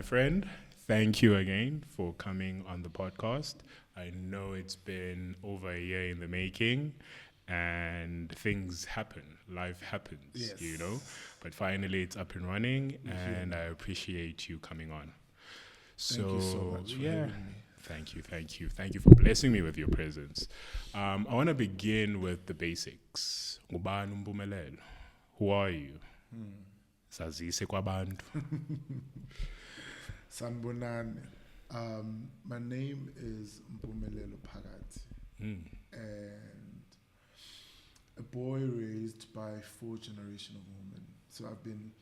friend. Thank you again for coming on the podcast. I know it's been over a year in the making and things happen. Life happens, Yes. But finally it's up and running and Yeah. I appreciate you coming on. Thank you so much for having me. Thank you. Thank you for blessing me with your presence. I want to begin with the basics. Ngubani Mpumelelo? Who are you? Sazise kwabantu. Sanbonani. My name is Mpumelelo Phakathi, and a boy raised by 4 generations of women. So I've been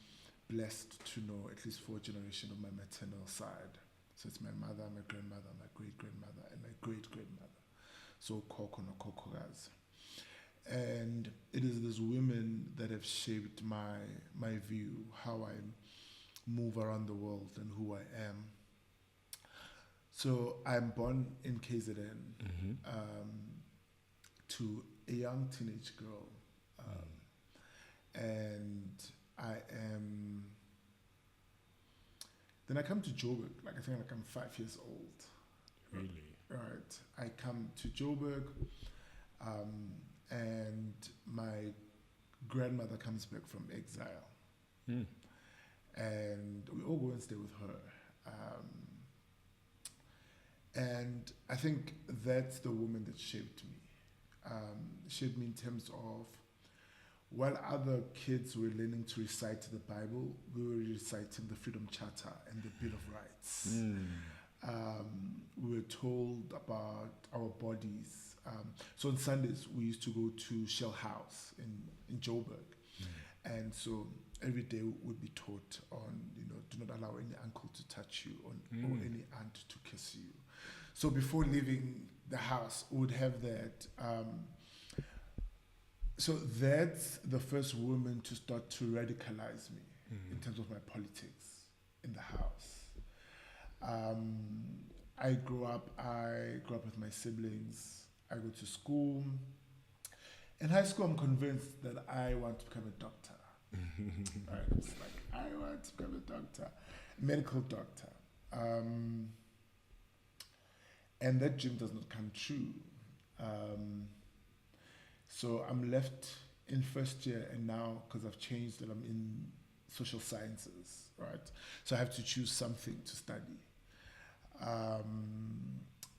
blessed to know at least 4 generations of my maternal side. So it's my mother, my grandmother, my great-grandmother, and my great-grandmother. So Koko no Kokoraz. And it is these women that have shaped my view, how I move around the world and who I am. So I'm born in KZN to a young teenage girl. And then I come to Joburg, I think I'm 5 years old. Really? Right. I come to Joburg, and my grandmother comes back from exile. And we all go and stay with her. And I think that's the woman that shaped me. Shaped me in terms of, while other kids were learning to recite the Bible, we were reciting the Freedom Charter and the Bill of Rights. We were told about our bodies. So on Sundays, we used to go to Shell House in Joburg. And so every day would be taught on, do not allow any uncle to touch you or any aunt to kiss you. So before leaving the house, we would have that. So that's the first woman to start to radicalize me in terms of my politics in the house. I grew up with my siblings. I go to school. In high school, I'm convinced that I want to become a doctor. Right? It's like, I want to become a doctor, medical doctor. And that dream does not come true. So I'm left in first year, and now, because I've changed, that I'm in social sciences, right? So I have to choose something to study.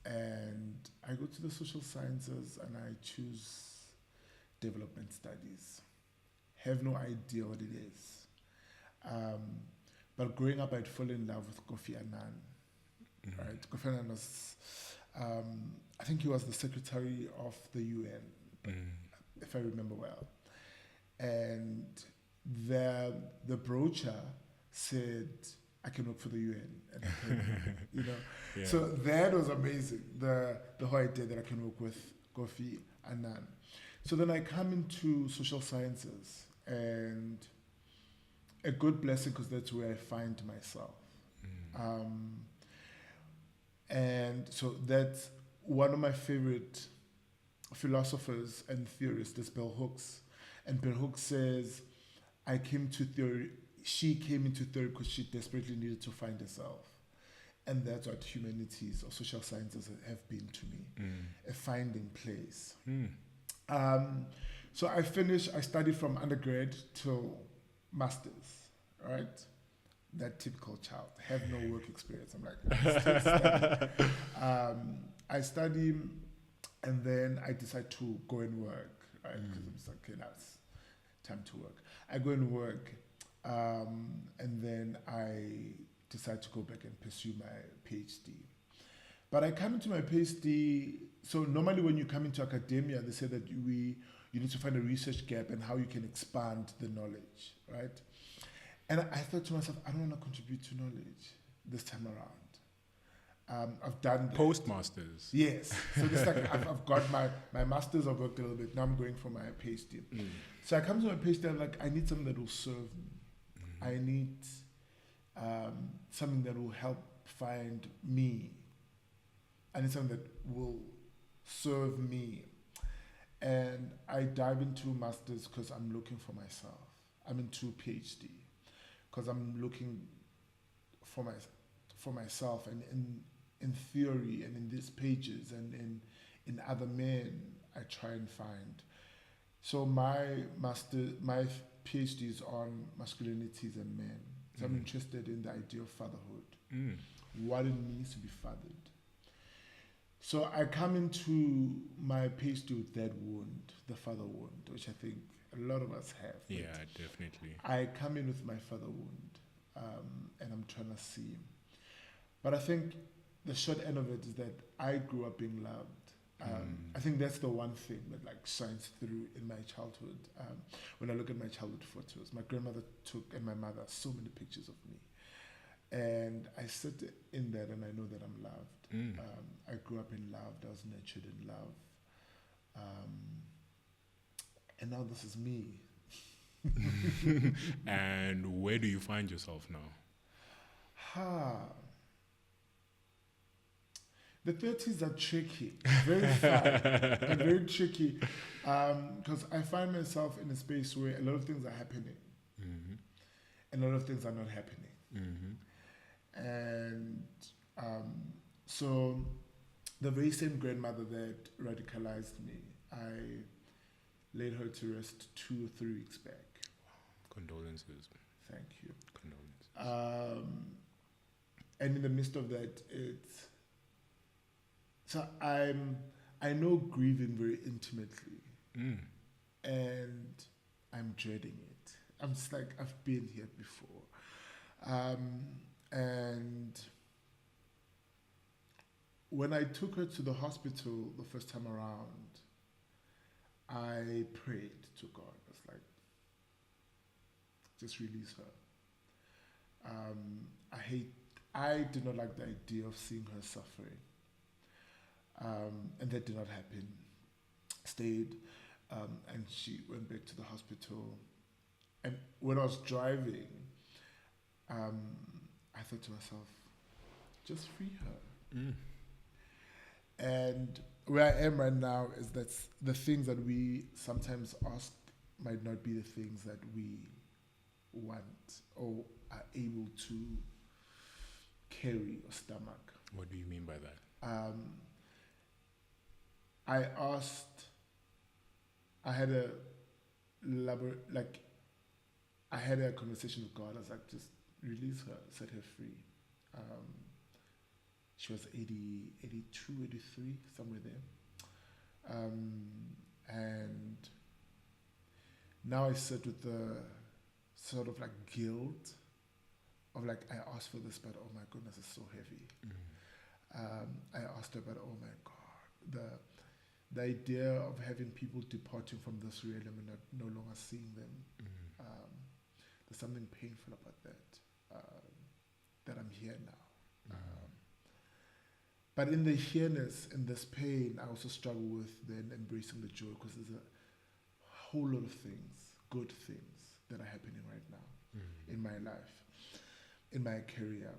And I go to the social sciences and I choose development studies. Have no idea what it is. But growing up, I'd fallen in love with Kofi Annan, right? Kofi Annan was, I think he was the secretary of the UN, if I remember well. And the brochure said, I can work for the UN. And I can, Yeah. So that was amazing, the whole idea that I can work with Kofi Annan. So then I come into social sciences, and a good blessing, because that's where I find myself. And so that's one of my favorite philosophers and theorists is Bell Hooks. And Bell Hooks says, she came into theory because she desperately needed to find herself. And that's what humanities or social sciences have been to me, a finding place. So I studied from undergrad till master's, right? That typical child, have no work experience. I'm like, I'm still studying. I study, and then I decide to go and work, right? Because I'm just like, okay, now it's time to work. I go and work, and then I decide to go back and pursue my PhD. But I come into my PhD, so normally when you come into academia, they say that you need to find a research gap and how you can expand the knowledge, right? And I thought to myself, I don't want to contribute to knowledge this time around. I've done that. Postmasters. Yes. So this like I've got my master's, I've worked a little bit, now I'm going for my PhD. So I come to my PhD, I'm like, I need something that will serve me. I need something that will help find me. I need something that will serve me. And I dive into masters because I'm looking for myself. I'm into PhD because I'm looking for myself. for myself, and in theory and in these pages and in other men, I try and find. So my PhD is on masculinities and men. So I'm interested in the idea of fatherhood, what it means to be fathered. So I come into my PhD with that wound, the father wound, which I think a lot of us have. Yeah, definitely. I come in with my father wound, and I'm trying to see. But I think the short end of it is that I grew up being loved. I think that's the one thing that like shines through in my childhood. When I look at my childhood photos, my grandmother took, and my mother, so many pictures of me. And I sit in that and I know that I'm loved. I grew up in love. I was nurtured in love. And now this is me. And where do you find yourself now? The 30s are tricky, very fun, and very tricky, because I find myself in a space where a lot of things are happening, and a lot of things are not happening. And so the very same grandmother that radicalized me, I laid her to rest 2 or 3 weeks back. Condolences. Thank you. Condolences. And in the midst of that, so I know grieving very intimately, and I'm dreading it. I'm just like, I've been here before. And when I took her to the hospital the first time around, I prayed to God. I was like, just release her. I did not like the idea of seeing her suffering. And that did not happen. Stayed, and she went back to the hospital. And when I was driving, I thought to myself, just free her. And where I am right now is that the things that we sometimes ask might not be the things that we want or are able to carry or stomach. What do you mean by that? I had a conversation with God. I was like, just release her, set her free. She was 82, 83, somewhere there. And now I sit with the sort of like guilt of like, I asked for this, but oh my goodness, it's so heavy. I asked her, but oh my God, the idea of having people departing from this realm and no longer seeing them, there's something painful about that, that I'm here now. But in the here-ness, in this pain, I also struggle with then embracing the joy, because there's a whole lot of things, good things, that are happening right now in my life, in my career,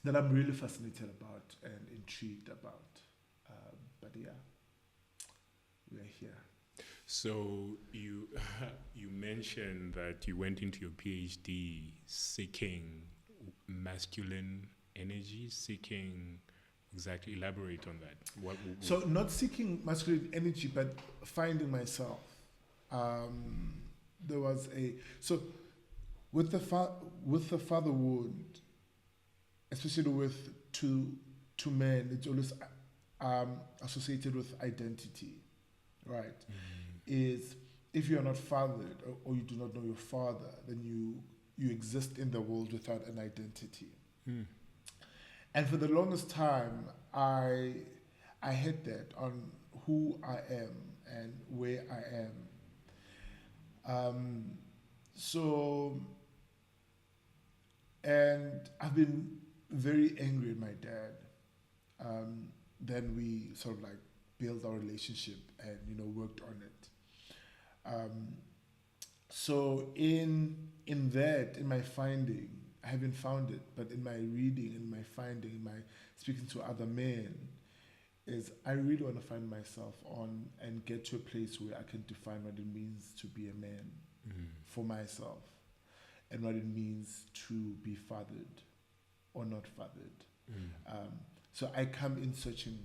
that I'm really fascinated about and intrigued about. But yeah, we are here. So you mentioned that you went into your PhD seeking masculine energy, exactly, elaborate on that. So not seeking masculine energy, but finding myself. There was with the father wound, especially with two men, it's always associated with identity, right? Is if you are not fathered or you do not know your father, then you exist in the world without an identity. And for the longest time, I had that on who I am and where I am. And I've been very angry at my dad. Then we sort of like built our relationship and, worked on it. So in my finding, I haven't found it, but in my reading, in my finding, in my speaking to other men, is I really want to find myself and get to a place where I can define what it means to be a man for myself, and what it means to be fathered or not fathered. So I come in searching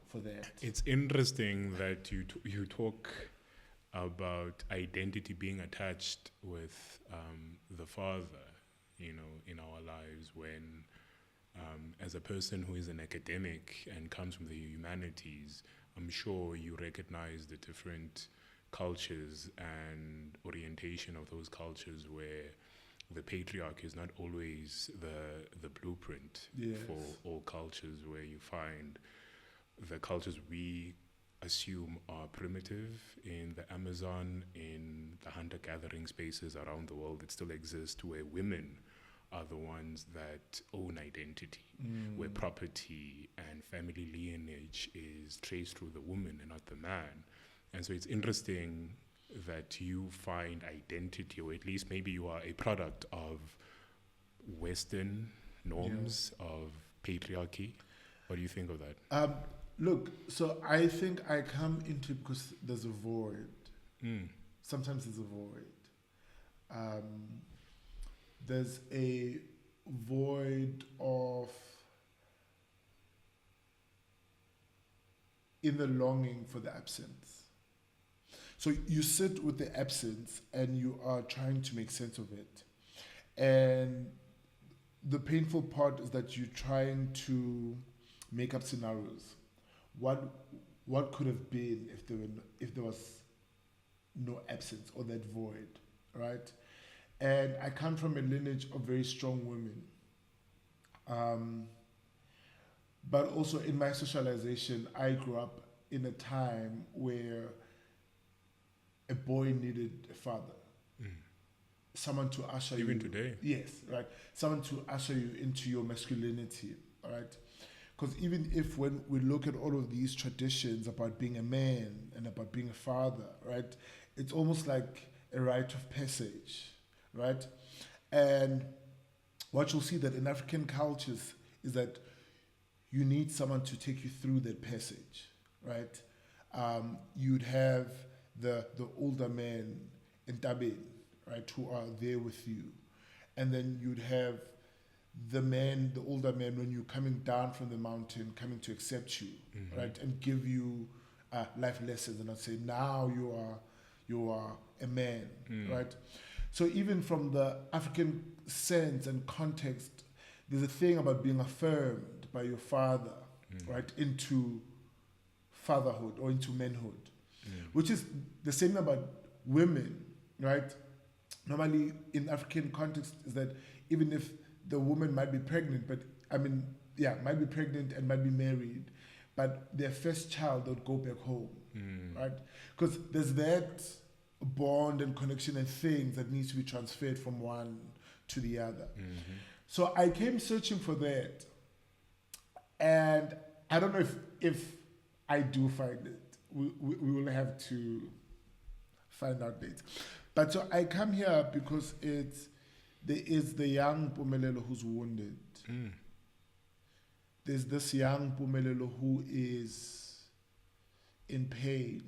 for that. It's interesting that you talk about identity being attached with the father, you know, in our lives when, as a person who is an academic and comes from the humanities, I'm sure you recognize the different cultures and orientation of those cultures where the patriarch is not always the blueprint for all cultures, where you find the cultures we assume are primitive in the Amazon, in the hunter-gathering spaces around the world that still exist, where women are the ones that own identity, where property and family lineage is traced through the woman and not the man. And so it's interesting that you find identity, or at least maybe you are a product of Western norms of patriarchy. What do you think of that? Look, so I think I come into it because there's a void. Sometimes there's a void. There's a void of in the longing for the absence. So you sit with the absence and you are trying to make sense of it. And the painful part is that you're trying to make up scenarios. What could have been if there was no absence or that void, right? And I come from a lineage of very strong women. But also in my socialization, I grew up in a time where a boy needed a father. Someone to usher you. Even today? Yes, right. Someone to usher you into your masculinity, right? Because even if when we look at all of these traditions about being a man and about being a father, right, it's almost like a rite of passage, right? And what you'll see that in African cultures is that you need someone to take you through that passage, right? You'd have the older men in Tabin, right, who are there with you. And then you'd have the older men, when you're coming down from the mountain, coming to accept you, right, and give you life lessons, and not say, now you are a man, right? So even from the African sense and context, there's a thing about being affirmed by your father, right, into fatherhood or into manhood, which is the same about women, right? Normally in African context is that even if the woman might be pregnant, might be pregnant and might be married, but their first child would go back home, right? Because there's that bond and connection and things that needs to be transferred from one to the other. So I came searching for that, and I don't know if I do find it. We will have to find out later. But so I come here because there is the young Mpumelelo who's wounded. There's this young Mpumelelo who is in pain.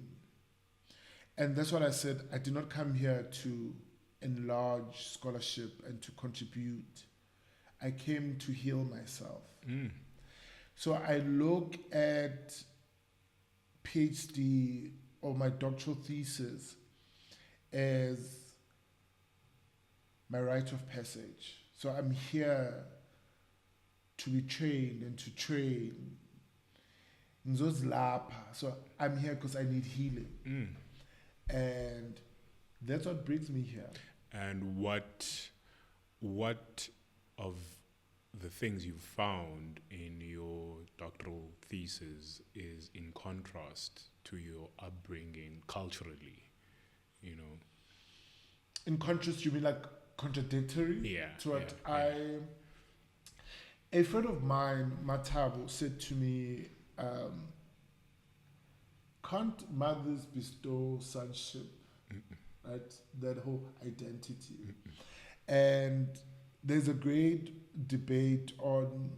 And that's what I said. I did not come here to enlarge scholarship and to contribute. I came to heal myself. So I look at PhD or my doctoral thesis as my rite of passage. So I'm here to be trained and to train. So I'm here because I need healing. And that's what brings me here. And what of the things you found in your doctoral thesis is in contrast to your upbringing culturally, you know? In contrast, you mean like contradictory? To what a friend of mine, Matabo, said to me, can't mothers bestow sonship, right? That whole identity. And there's a great debate on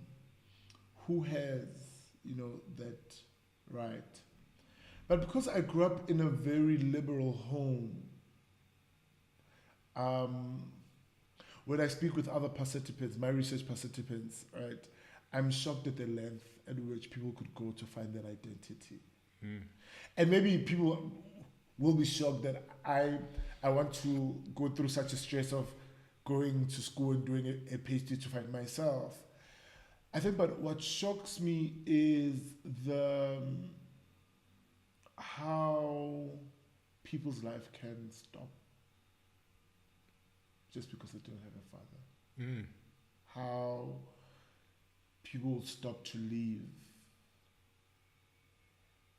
who has, that right. But because I grew up in a very liberal home, when I speak with other participants, my research participants, right, I'm shocked at the length at which people could go to find their identity. And maybe people will be shocked that I want to go through such a stress of going to school and doing a PhD to find myself. I think, but what shocks me is how people's life can stop just because they don't have a father. How people stop to live.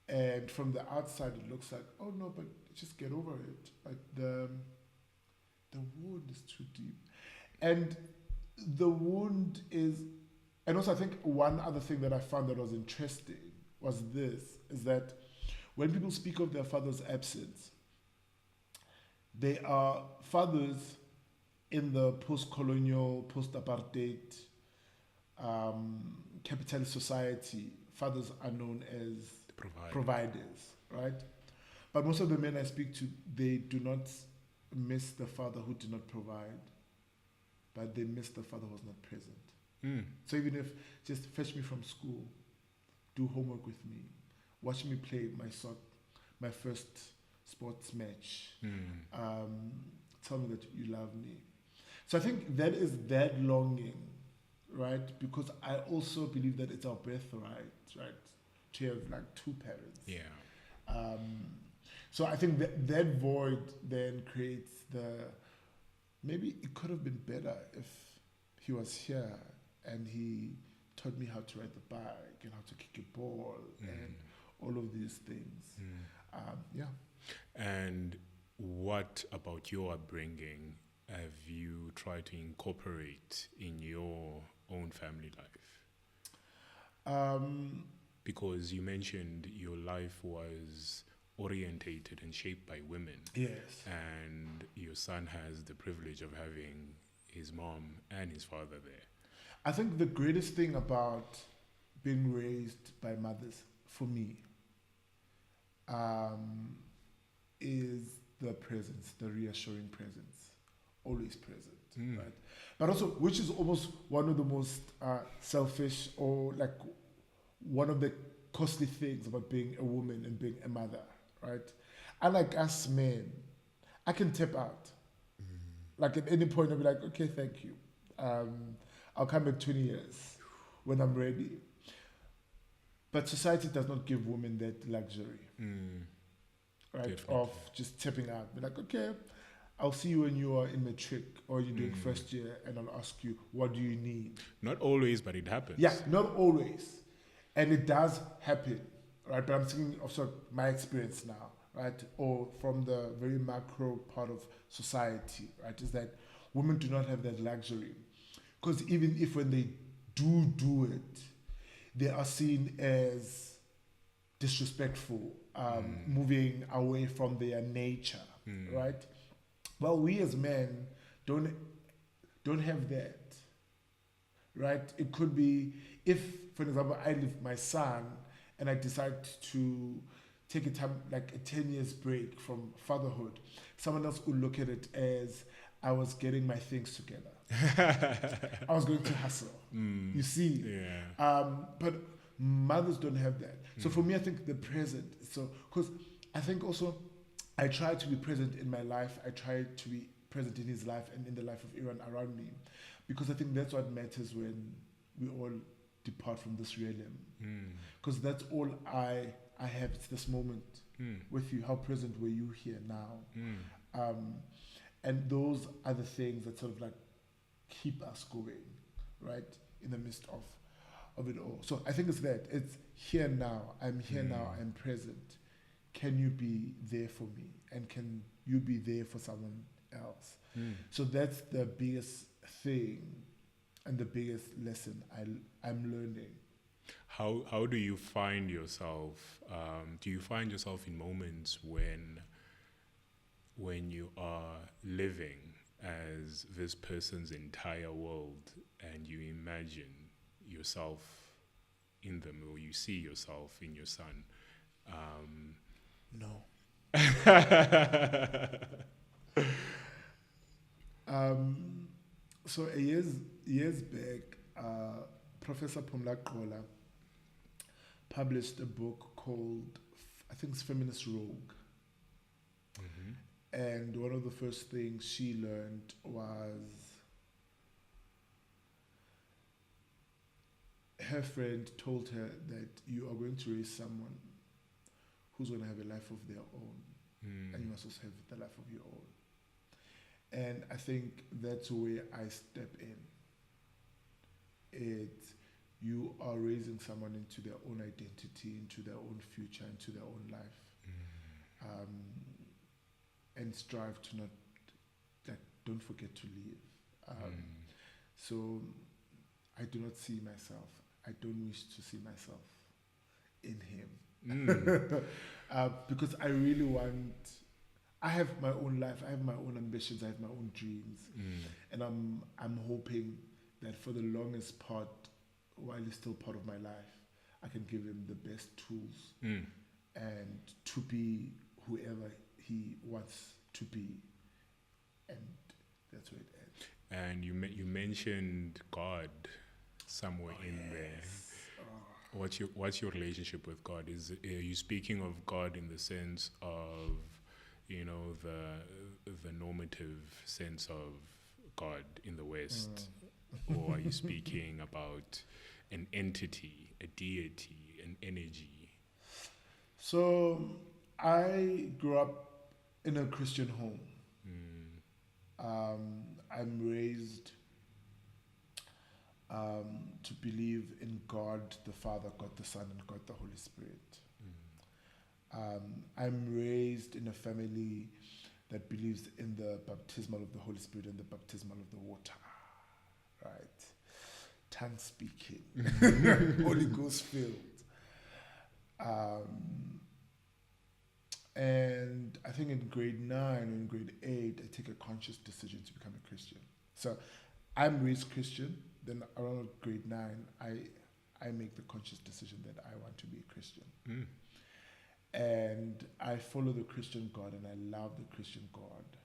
And from the outside, it looks like, oh no, but just get over it. Like the wound is too deep. And the wound is, and also I think one other thing that I found that was interesting is that when people speak of their father's absence, they are fathers in the post-colonial, post-apartheid, capitalist society. Fathers are known as providers, right? But most of the men I speak to, they do not miss the father who did not provide, but they miss the father who was not present. So even if just fetch me from school, do homework with me, watch me play my first sports match, tell me that you love me. So I think that is that longing, right? Because I also believe that it's our birthright, right? To have like two parents. Yeah. So I think that void then creates maybe it could have been better if he was here and he taught me how to ride the bike and how to kick a ball and all of these things. Yeah. And what about your upbringing have you tried to incorporate in your own family life? Because you mentioned your life was orientated and shaped by women. Yes. And your son has the privilege of having his mom and his father there. I think the greatest thing about being raised by mothers, for me, is the presence, the reassuring presence, always present, right? But also, which is almost one of the most selfish or like one of the costly things about being a woman and being a mother, right? Unlike us men, I can tap out. Like at any point, I'll be like, okay, thank you. I'll come back 20 years when I'm ready. But society does not give women that luxury, right? Definitely. Of just tapping out. Be like, okay, I'll see you when you are in matric or you're doing first year, and I'll ask you, what do you need? Not always, but it happens. Yeah, not always. And it does happen, right? But I'm thinking of sort of my experience now, right? Or from the very macro part of society, right? Is that women do not have that luxury. Because even if when they do it, they are seen as disrespectful, moving away from their nature, right? Well, we as men don't have that, right? It could be if, for example, I leave my son and I decide to take a time, like a 10 years break from fatherhood, someone else would look at it as I was getting my things together. I was going to hustle. You see? Yeah. But mothers don't have that. So for me, I think the present. So, because I think also I try to be present in my life. I try to be present in his life and in the life of everyone around me. Because I think that's what matters when we all depart from this realm. Because that's all I have. It's this moment with you. How present were you here now? And those are the things that sort of like keep us going, right? In the midst of it all. So I think it's that. It's here now. I'm here now. I'm present. Can you be there for me? And can you be there for someone else? So that's the biggest thing and the biggest lesson I'm learning. How do you find yourself? Do you find yourself in moments when you are living as this person's entire world and you imagine yourself in them, or you see yourself in your son? No. So years back, Professor Mpumelelo published a book called, I think it's Feminist Rogue. Mm-hmm. And one of the first things she learned was her friend told her that you are going to raise someone who's going to have a life of their own, and you must also have the life of your own. And I think that's where I step in. You are raising someone into their own identity, into their own future, into their own life. And strive to not, don't forget to live. So I do not see myself. I don't wish to see myself in him. Because I really want, I have my own life, I have my own ambitions, I have my own dreams. And I'm hoping that for the longest part, while he's still part of my life, I can give him the best tools and to be whoever he wants to be, and that's where it ends. And you mentioned God somewhere in there. What's your relationship with God? Are you speaking of God in the sense of, the normative sense of God in the West, or are you speaking about an entity, a deity, an energy? So I grew up in a Christian home. I'm raised to believe in God the Father, God the Son, and God the Holy Spirit. I'm raised in a family that believes in the baptismal of the Holy Spirit and the baptismal of the water, right? Tongue speaking, Holy Ghost filled. And I think in grade 9 or in grade 8, I take a conscious decision to become a Christian. So I'm raised Christian, then around grade 9, I make the conscious decision that I want to be a Christian. And I follow the Christian God, and I love the Christian God.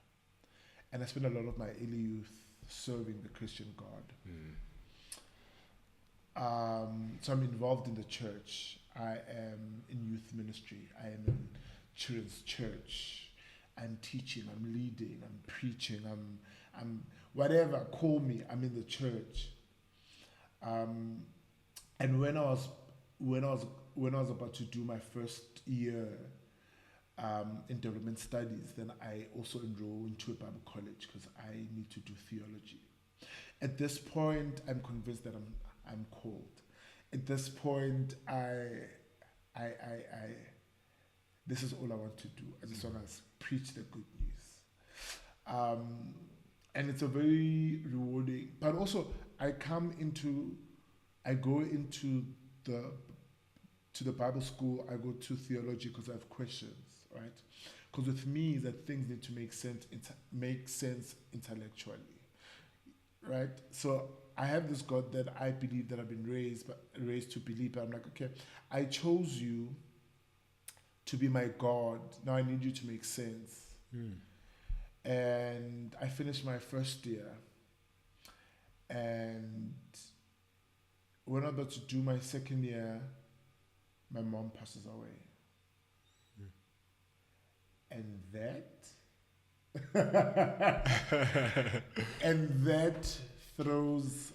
And I spend a lot of my early youth serving the Christian God. So I'm involved in the church. I am in youth ministry. I am in children's church. I'm teaching, I'm leading, I'm preaching, I'm whatever, call me, I'm in the church. And when I was about to do my first year in development studies, then I also enrolled into a Bible college because I need to do theology. At this point, I'm convinced that I'm called. At this point, this is all I want to do. I just want to preach the good news. And it's a very rewarding, but also I go into the Bible school, I go to theology because I have questions, right? Because with me, that things need to make sense intellectually, right? So I have this God that I believe that I've been raised to believe, but I'm like, okay, I chose you to be my God. Now I need you to make sense. And I finished my first year, and when I'm about to do my second year, my mom passes away. And that throws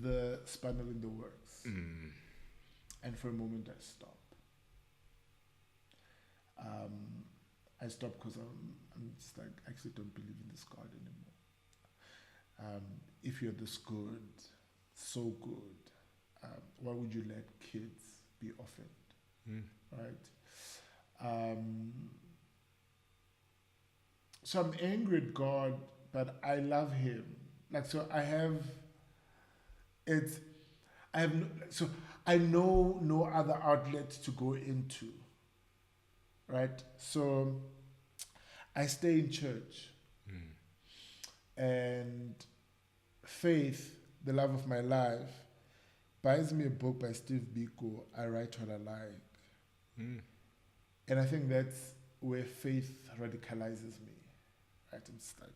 the spanner in the works. And for a moment I stop. I stop because I'm just like, I actually don't believe in this God anymore. If you're this good, so good, why would you let kids be orphaned, right? So I'm angry at God, but I love Him. I know no other outlet to go into, right? So I stay in church, and Faith, the love of my life, buys me a book by Steve Biko, I Write What I Like. And I think that's where faith radicalizes me. Right? I'm just like,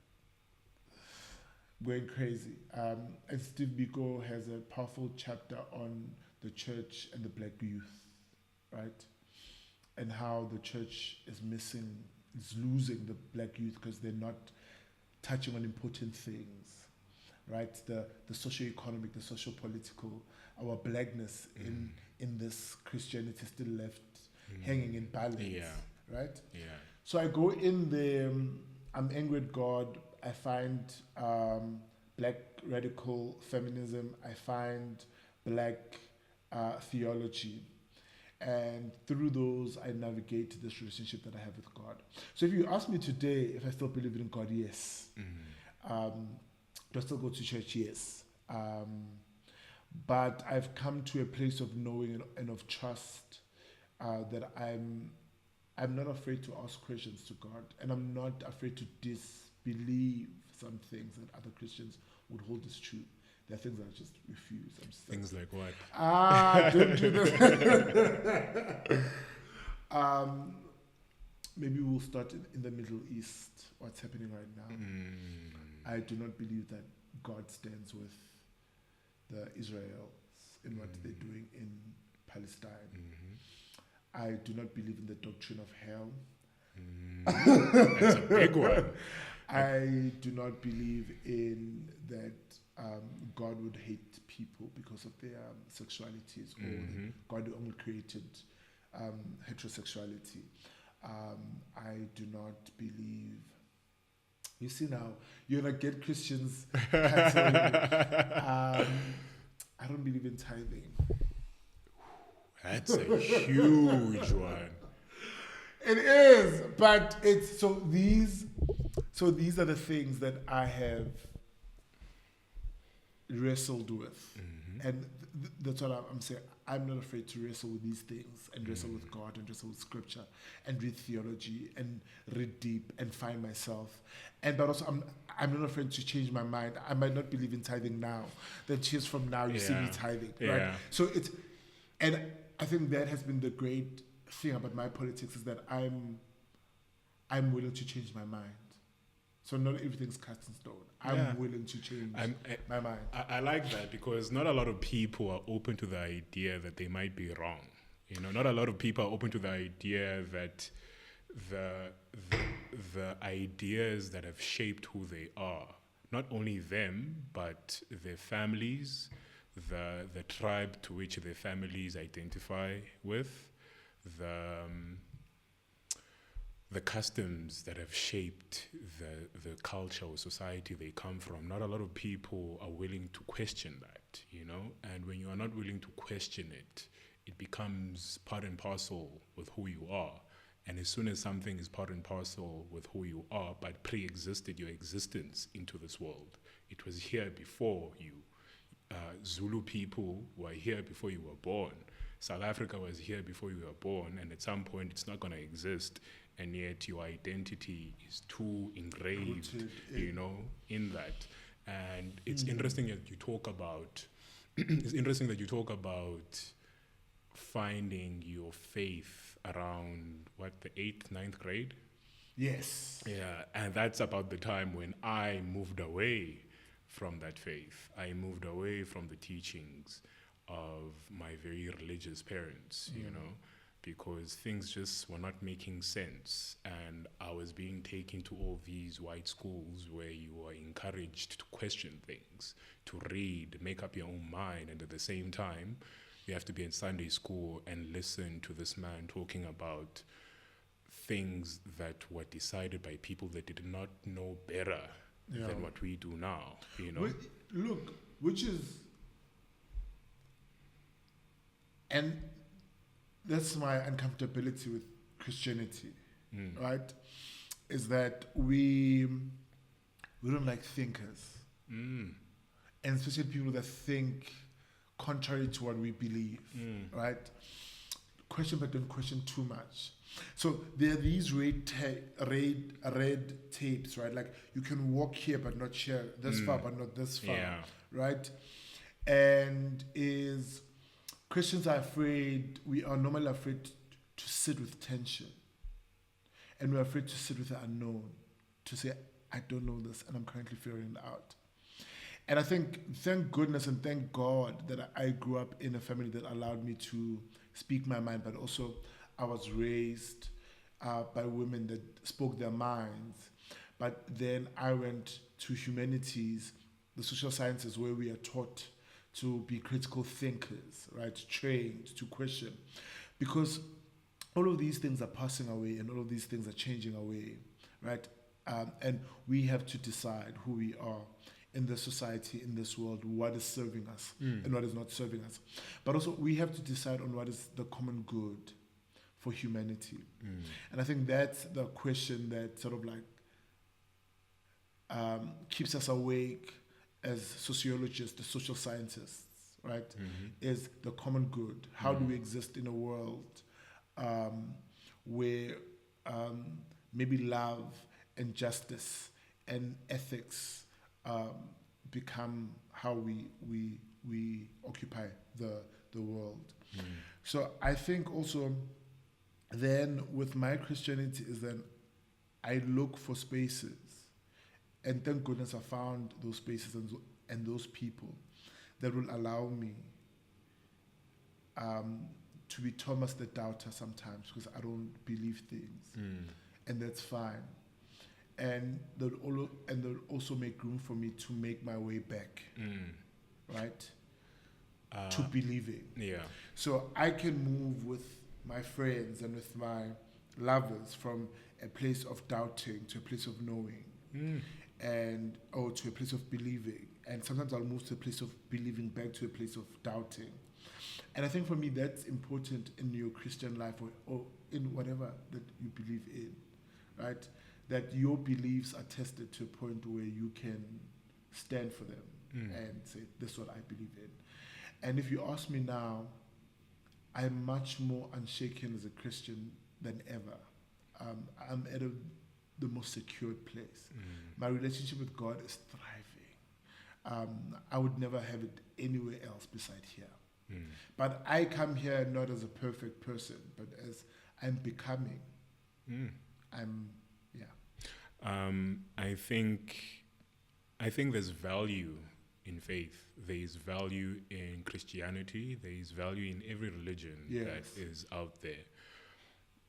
going crazy. And Steve Biko has a powerful chapter on the church and the black youth, right? And how the church is losing the black youth because they're not touching on important things, right? The socio-economic, the socio-political, our blackness in this Christianity still left hanging in balance, right? Yeah. So I go in there, I'm angry at God, I find black radical feminism, I find black theology. And through those, I navigate this relationship that I have with God. So if you ask me today if I still believe in God, yes. Do I still go to church? Yes. But I've come to a place of knowing and of trust that I'm not afraid to ask questions to God, and I'm not afraid to disbelieve some things that other Christians would hold as true. There are things I just refuse. I'm just Things like what? don't do this. Maybe we'll start in the Middle East, what's happening right now. I do not believe that God stands with the Israelis in what they're doing in Palestine. I do not believe in the doctrine of hell. That's a big one. I do not believe in that God would hate people because of their sexualities, or that God only created heterosexuality. I do not believe. You see now, you're gonna get Christians canceling me. I don't believe in tithing. That's a huge one. It is, but it's so these are the things that I have wrestled with, and that's what I'm saying. I'm not afraid to wrestle with these things and wrestle with God and wrestle with Scripture and read theology and read deep and find myself. But also I'm not afraid to change my mind. I might not believe in tithing now. Then years from now you see me tithing, right? So and I think that has been the great thing about my politics, is that I'm willing to change my mind. So not everything's cast in stone. I'm willing to change my mind. I like that, because not a lot of people are open to the idea that they might be wrong. You know, not a lot of people are open to the idea that the ideas that have shaped who they are, not only them, but their families, the tribe to which their families identify with, the customs that have shaped the culture or society they come from. Not a lot of people are willing to question that, you know? And when you are not willing to question it, it becomes part and parcel with who you are. And as soon as something is part and parcel with who you are, but pre-existed your existence into this world, it was here before you. Zulu people were here before you were born. South Africa was here before you were born, and at some point it's not going to exist, and yet your identity is too engraved, you know, in that. And it's interesting that you talk about finding your faith around the 8th, 9th grade. Yes. Yeah, and that's about the time when I moved away from that faith. I moved away from the teachings of my very religious parents, you know, because things just were not making sense. And I was being taken to all these white schools where you were encouraged to question things, to read, make up your own mind, and at the same time, you have to be in Sunday school and listen to this man talking about things that were decided by people that did not know better than what we do now, you know. Look, which is, and that's my uncomfortability with Christianity, right? Is that we don't like thinkers, and especially people that think contrary to what we believe, right? Question, but don't question too much. So there are these red tapes, right? Like you can walk here but not here, this far but not this far, right? And Christians are afraid, we are normally afraid to sit with tension. And we're afraid to sit with the unknown, to say, I don't know this and I'm currently figuring it out. And I think, thank goodness and thank God that I grew up in a family that allowed me to speak my mind, but also I was raised by women that spoke their minds. But then I went to humanities, the social sciences, where we are taught to be critical thinkers, right? Trained to question. Because all of these things are passing away and all of these things are changing away, right? And we have to decide who we are in this society, in this world, what is serving us and what is not serving us. But also we have to decide on what is the common good for humanity. And I think that's the question that sort of like keeps us awake as sociologists, the social scientists, right? Is the common good. How do we exist in a world where maybe love and justice and ethics become how we occupy the world. So I think also then with my Christianity is then I look for spaces, and thank goodness I found those spaces and those people that will allow me to be Thomas the doubter sometimes, because I don't believe things, and that's fine. And they'll also make room for me to make my way back, right? To believing. Yeah. So I can move with my friends and with my lovers from a place of doubting to a place of knowing, or to a place of believing. And sometimes I'll move to a place of believing back to a place of doubting. And I think for me that's important in your Christian life or in whatever that you believe in, right? That your beliefs are tested to a point where you can stand for them and say, this is what I believe in. And if you ask me now, I'm much more unshaken as a Christian than ever. I'm at the most secured place. My relationship with God is thriving. I would never have it anywhere else beside here. But I come here not as a perfect person, but as I'm becoming. I think there's value in faith. There is value in Christianity. There is value in every religion that is out there.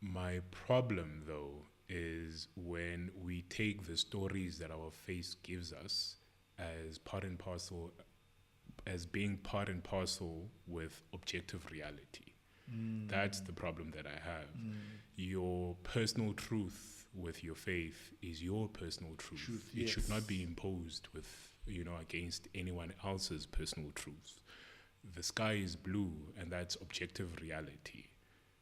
My problem, though, is when we take the stories that our faith gives us as being part and parcel with objective reality. That's the problem that I have. Your personal truth with your faith is your personal truth. It should not be imposed with, against anyone else's personal truth. The sky is blue, and that's objective reality.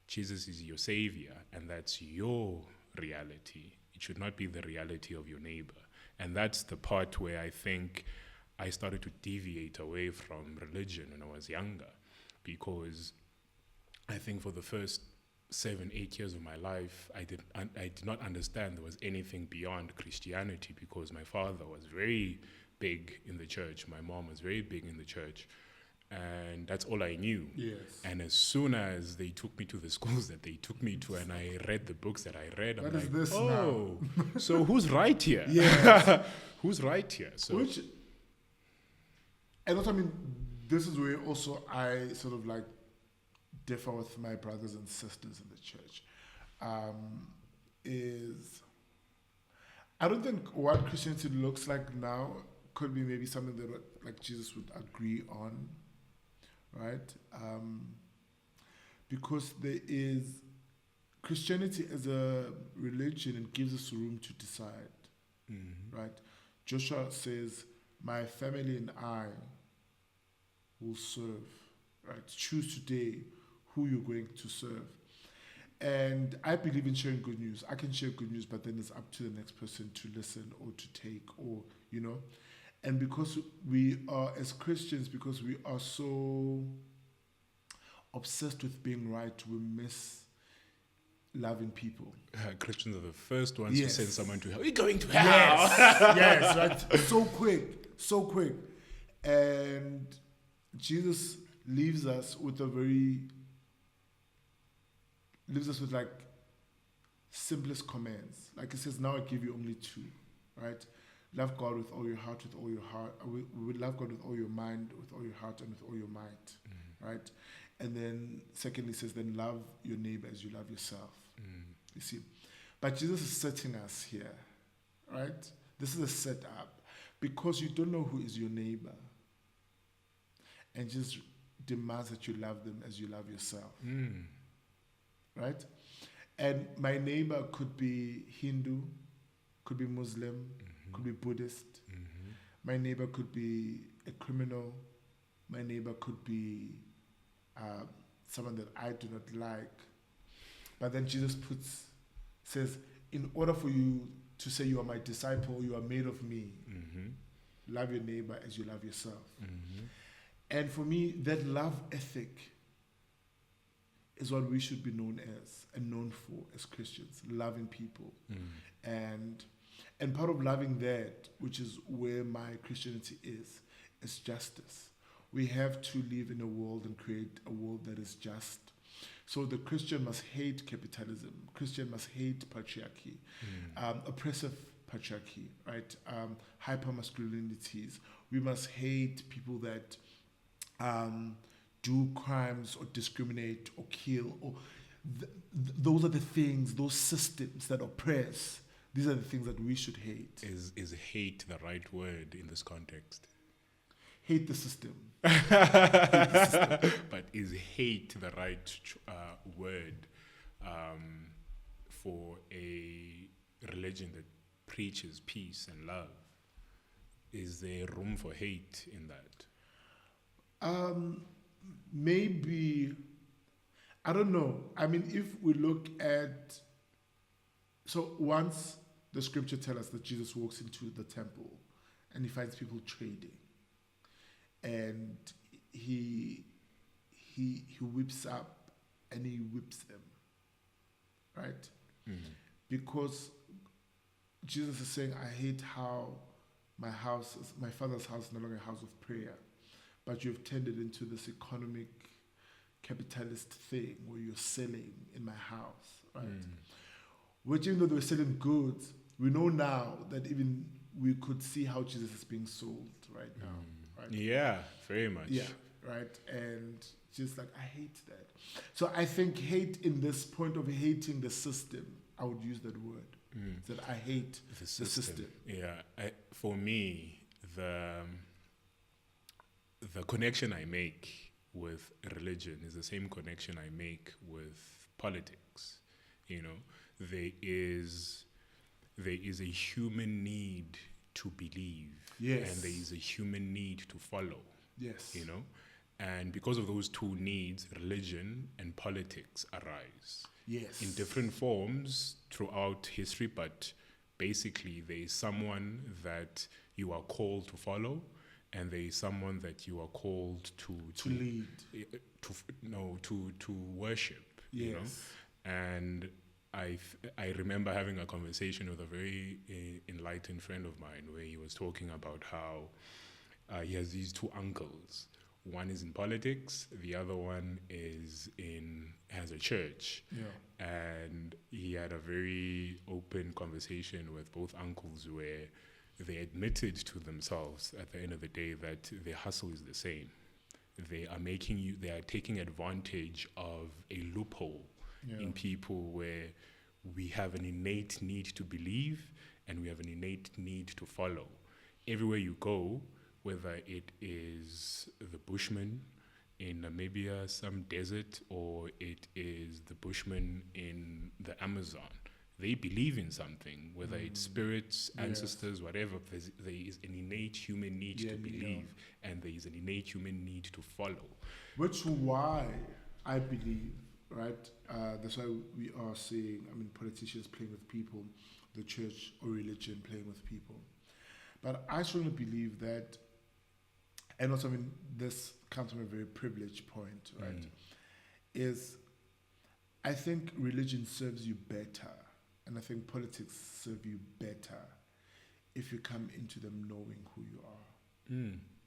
Jesus is your savior, and that's your reality. It should not be the reality of your neighbor. And that's the part where I think I started to deviate away from religion when I was younger, because I think for the first 7-8 years of my life, I did not understand there was anything beyond Christianity, because my father was very big in the church, my mom was very big in the church, and that's all I knew. And as soon as they took me to the schools that they took me to, and I read the books that I read, I'm like, this oh, so who's right here? Who's right here? So, and also, I mean, this is where also I sort of like differ with my brothers and sisters in the church. Is I don't think what Christianity looks like now could be maybe something that like Jesus would agree on, right? Because there is Christianity as a religion, it gives us room to decide, right? Joshua says, "My family and I will serve." Right? Choose today who you're going to serve. And I believe in sharing good news. I can share good news, but then it's up to the next person to listen or to take, or, And because we are, as Christians, because we are so obsessed with being right, we miss loving people. Christians are the first ones to send someone to hell. We're going to hell. Yes, right. So quick. And Jesus leaves us with like simplest commands. Like he says, now I give you only two, right? love God with all your heart, with all your heart. We love God with all your mind, with all your heart, and with all your might, right? And then secondly says, then love your neighbor as you love yourself. You see, but Jesus is setting us here, right? This is a setup because you don't know who is your neighbor, and just demands that you love them as you love yourself, right? And my neighbor could be Hindu, could be Muslim, could be Buddhist. My neighbor could be a criminal. My neighbor could be someone that I do not like. But then Jesus says, in order for you to say you are my disciple, you are made of me, love your neighbor as you love yourself. And for me, that love ethic is what we should be known as and known for as Christians, loving people. And part of loving that, which is where my Christianity is justice. We have to live in a world and create a world that is just. So the Christian must hate capitalism. Christian must hate patriarchy, oppressive patriarchy, right? Hyper masculinities. We must hate people that do crimes or discriminate or kill. Or those are the things, those systems that oppress. These are the things that we should hate. Is hate the right word in this context? Hate the system. But is hate the right word for a religion that preaches peace and love? Is there room for hate in that? Maybe, I don't know. I mean, if we look at, so once the scripture tells us that Jesus walks into the temple and he finds people trading, and he whips up and he whips them, right? Because Jesus is saying, I hate how my father's house is no longer a house of prayer, but you've turned it into this economic capitalist thing where you're selling in my house, right? Which, even though they were selling goods, we know now that even we could see how Jesus is being sold right now. Right? Yeah, very much. Yeah, right. And just like, I hate that. So I think hate, in this point of hating the system, I would use that word. That I hate the system. Yeah, for me, the connection I make with religion is the same connection I make with politics. You know, there is a human need to believe, yes, and there is a human need to follow. Yes, you know, and because of those two needs, religion and politics arise. Yes, in different forms throughout history, but basically there is someone that you are called to follow, and there is someone that you are called to lead, to worship. Yes, you know, and I remember having a conversation with a very enlightened friend of mine where he was talking about how he has these two uncles. One is in politics, the other one has a church. Yeah. And he had a very open conversation with both uncles where they admitted to themselves at the end of the day that their hustle is the same. They are taking advantage of a loophole in people where we have an innate need to believe and we have an innate need to follow. Everywhere you go, whether it is the Bushman in Namibia, some desert, or it is the Bushman in the Amazon, they believe in something, whether it's spirits, ancestors, whatever. There is an innate human need to believe, and there is an innate human need to follow. Which is why I believe, right? That's why we are seeing, politicians playing with people, the church or religion playing with people. But I strongly believe that, and also, this comes from a very privileged point, right? Is I think religion serves you better, and I think politics serve you better if you come into them knowing who you are.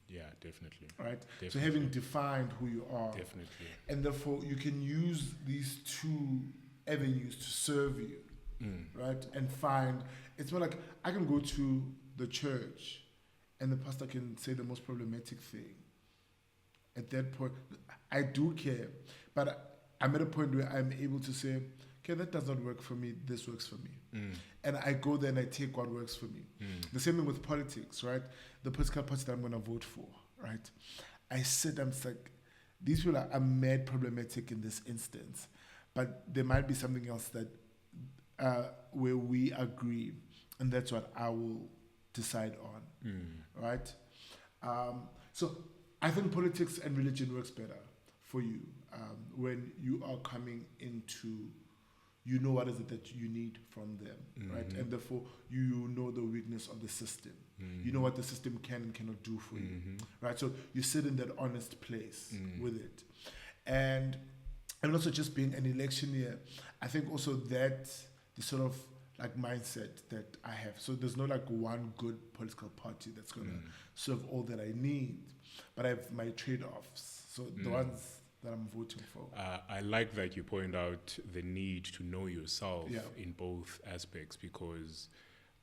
Yeah, definitely. Right? Definitely. So having defined who you are. Definitely. And therefore you can use these two avenues to serve you. Right? And find, it's more like I can go to the church and the pastor can say the most problematic thing. At that point, I do care, but I'm at a point where I'm able to say, okay, that does not work for me, this works for me. And I go there and I take what works for me. The same thing with politics, right? The political party that I'm going to vote for, right? I sit, I'm like, these people are mad problematic in this instance, but there might be something else that where we agree, and that's what I will decide on, right? So I think politics and religion works better for you when you are coming into, you know what is it that you need from them, right? And therefore, you know the weakness of the system. You know what the system can and cannot do for you, right? So you sit in that honest place with it. And also just being an election year, I think also that the sort of like mindset that I have. So there's no like one good political party that's going to serve all that I need, but I have my trade-offs. So the ones that I'm voting for. I like that you point out the need to know yourself in both aspects, because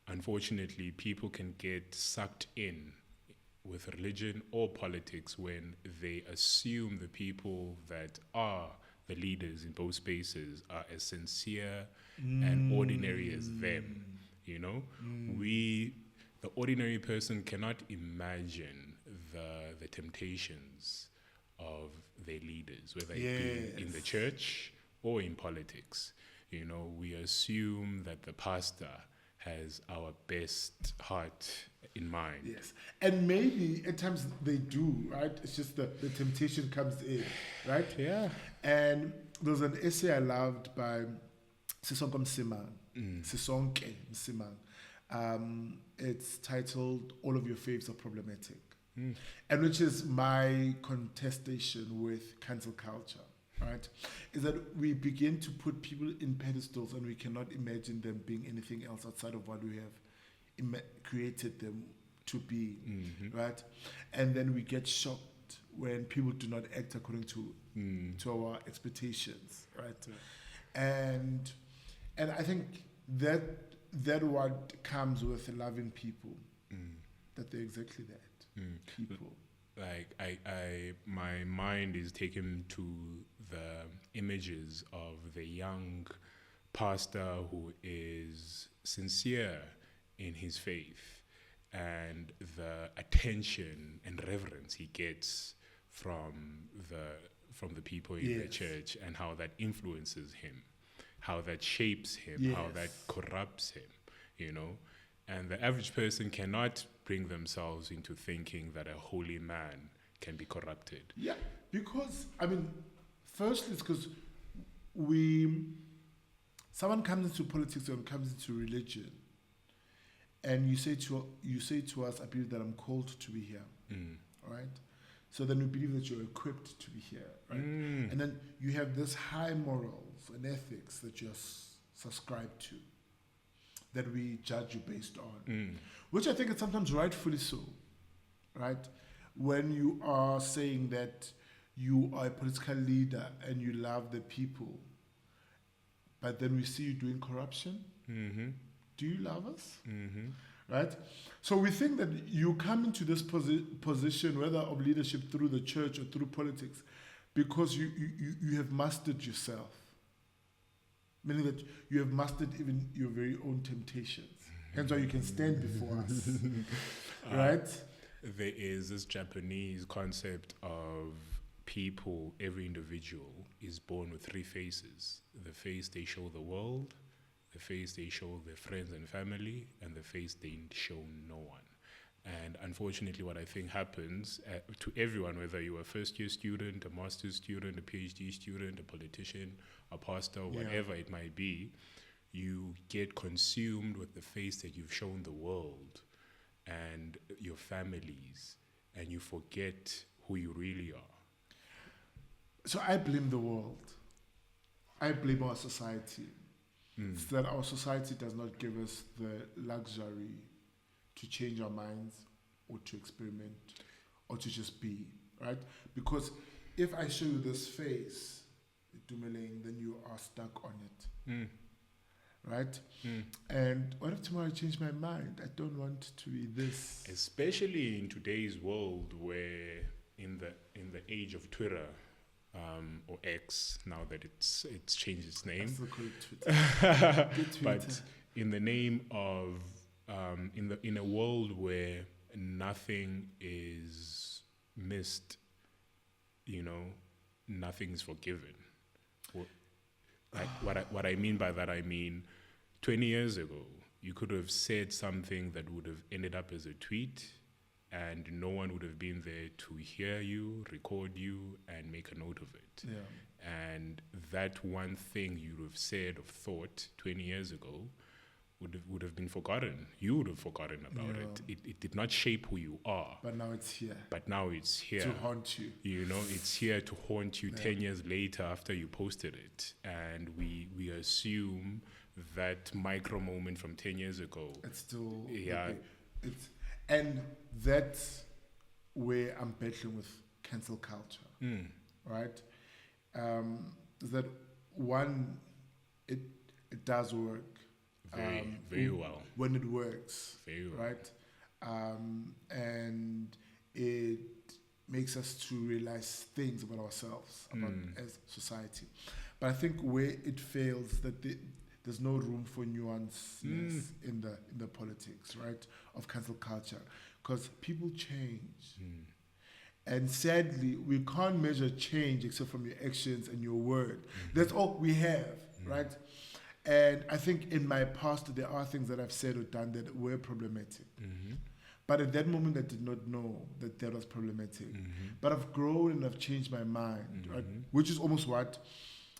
unfortunately people can get sucked in with religion or politics when they assume the people that are the leaders in both spaces are as sincere and ordinary as them. You know, the ordinary person cannot imagine the temptations of their leaders, whether it be in the church or in politics. You know, we assume that the pastor has our best heart in mind. Yes. And maybe at times they do, right? It's just the temptation comes in, right? Yeah. And there's an essay I loved by Sisonke Msimang. It's titled "All of Your Faves Are Problematic," and which is my contestation with cancel culture, right? Is that we begin to put people in pedestals and we cannot imagine them being anything else outside of what we have created them to be, right? And then we get shocked when people do not act according to our expectations, right? And I think that what comes with loving people, that they're exactly that, people. Like my mind is taken to the images of the young pastor who is sincere in his faith and the attention and reverence he gets from the people in the church, and how that influences him, how that shapes him, how that corrupts him, you know. And the average person cannot bring themselves into thinking that a holy man can be corrupted. Yeah, because, I mean, first it's because someone comes into politics or comes into religion, and you say to us, I believe that I'm called to be here, right? So then we believe that you're equipped to be here, right? And then you have this high morals and ethics that you're subscribed to, that we judge you based on, which I think is sometimes rightfully so, right? When you are saying that you are a political leader and you love the people, but then we see you doing corruption, do you love us? Right? So we think that you come into this position, whether of leadership through the church or through politics, because you have mastered yourself. Meaning that you have mastered even your very own temptations. Hence why you can stand before us. Right? There is this Japanese concept of people, every individual is born with three faces. The face they show the world, the face they show their friends and family, and the face they show no one. And unfortunately, what I think happens to everyone, whether you're a first-year student, a master's student, a PhD student, a politician, a pastor, whatever it might be, you get consumed with the face that you've shown the world and your families, and you forget who you really are. So I blame the world. I blame our society. It's that our society does not give us the luxury to change our minds or to experiment or to just be, right? Because if I show you this face, then you are stuck on it, right? And what if tomorrow I change my mind? I don't want to be this. Especially in today's world, where in the age of Twitter, or X, now that it's changed its I name, still call it Twitter. Good Twitter. but in the name of in a world where nothing is missed, nothing is forgiven. What I mean by that, I mean 20 years ago, you could have said something that would have ended up as a tweet, and no one would have been there to hear you, record you, and make a note of it. Yeah. And that one thing you would have said or thought 20 years ago would have been forgotten. You would have forgotten about it. It did not shape who you are. But now it's here. To haunt you. It's here to haunt you 10 years later after you posted it. And we assume that micro moment from 10 years ago. It's still... Yeah. And that's where I'm battling with cancel culture. Right? Is that one, it does work. Very well. When it works. Very well. Right? And it makes us to realize things about ourselves, as society. But I think where it fails, that there's no room for nuanceness in the politics, right, of cancel culture, because people change. And sadly, we can't measure change except from your actions and your word. That's all we have, right? And I think in my past, there are things that I've said or done that were problematic. But at that moment, I did not know that was problematic. But I've grown and I've changed my mind, right? Which is almost what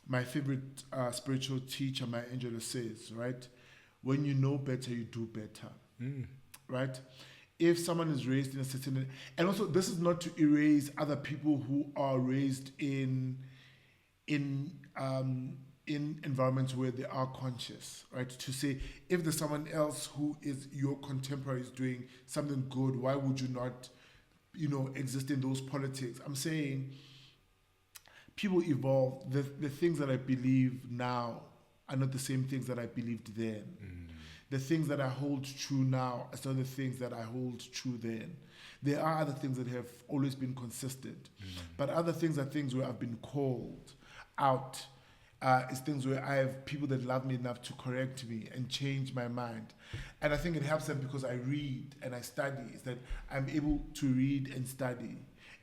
my favorite spiritual teacher, Maya Angelou, says, right? When you know better, you do better, right? If someone is raised in a certain... And also, this is not to erase other people who are raised in environments where they are conscious, right? To say, if there's someone else who is your contemporary is doing something good, why would you not, exist in those politics? I'm saying people evolve. The things that I believe now are not the same things that I believed then. The things that I hold true now are not the things that I hold true then. There are other things that have always been consistent, but other things are things where I've been called out. It's things where I have people that love me enough to correct me and change my mind. And I think it helps them because I read and I study. Is that I'm able to read and study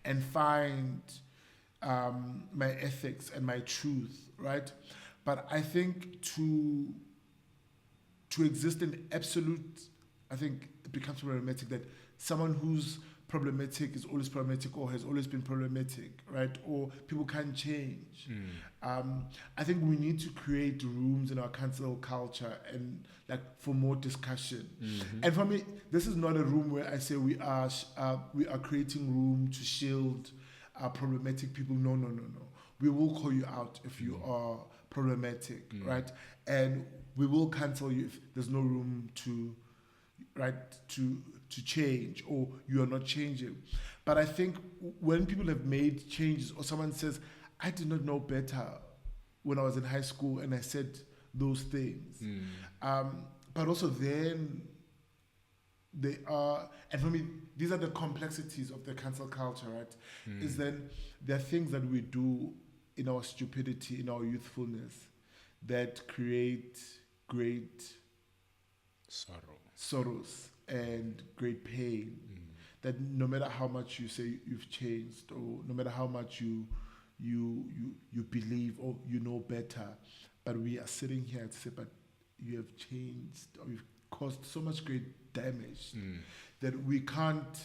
and find my ethics and my truth, right? But I think to exist in absolute, I think it becomes problematic that someone who's problematic is always problematic or has always been problematic, right? Or people can't change. I think we need to create rooms in our cancel culture and for more discussion. And for me, this is not a room where I say we are creating room to shield problematic people. No. We will call you out if you are problematic, right? And we will cancel you if there's no room to change or you are not changing. But I think when people have made changes or someone says, I did not know better when I was in high school and I said those things. But also then they are, and for me, these are the complexities of the cancel culture, right? Is then there are things that we do in our stupidity, in our youthfulness, that create great sorrows and great pain. That no matter how much you say you've changed, or no matter how much you believe or you know better, but we are sitting here to say, but you have changed, or you've caused so much great damage that we can't.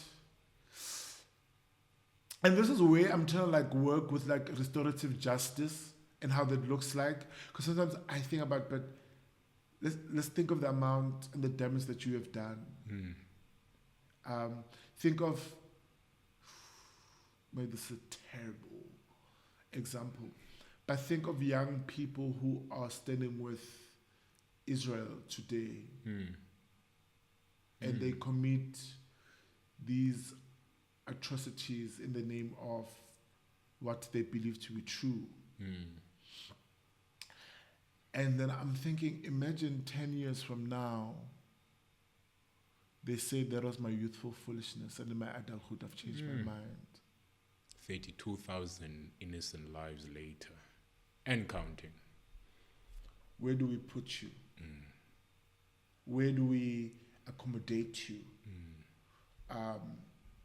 And this is where I'm trying to work with restorative justice and how that looks like. Because sometimes I think about, but let's think of the amount and the damage that you have done. Think of, maybe this is a terrible example, but think of young people who are standing with Israel today, and they commit these atrocities in the name of what they believe to be true. And then I'm thinking, imagine 10 years from now, they say that was my youthful foolishness, and in my adulthood I've changed my mind. 32,000 innocent lives later, and counting. Where do we put you? Where do we accommodate you?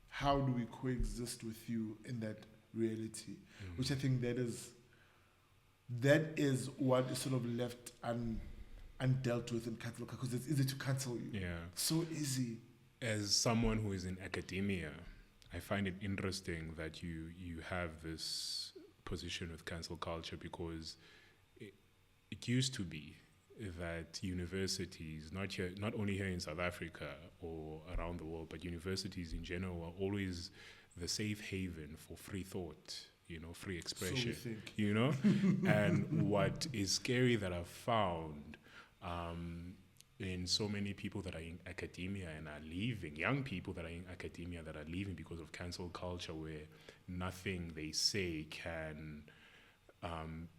How do we coexist with you in that reality? Which I think that is what is sort of left undealt with in cancel culture, because it's easy to cancel you. Yeah. So easy. As someone who is in academia, I find it interesting that you have this position with cancel culture, because it used to be that universities, not only here in South Africa or around the world, but universities in general are always the safe haven for free thought, free expression, So we think. And what is scary that I've found in so many people that are in academia and are leaving, young people that are in academia that are leaving because of cancel culture, where nothing they say can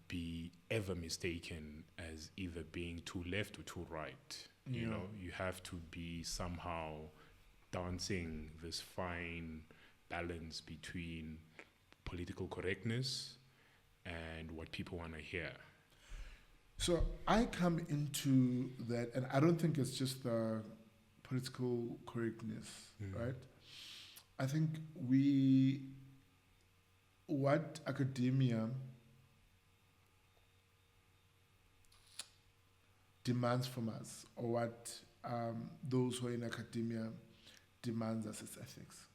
be ever mistaken as either being too left or too right. You know, you have to be somehow dancing this fine balance between political correctness and what people want to hear. So I come into that, and I don't think it's just the political correctness, right? I think what academia demands from us, or what those who are in academia demands us, is ethics.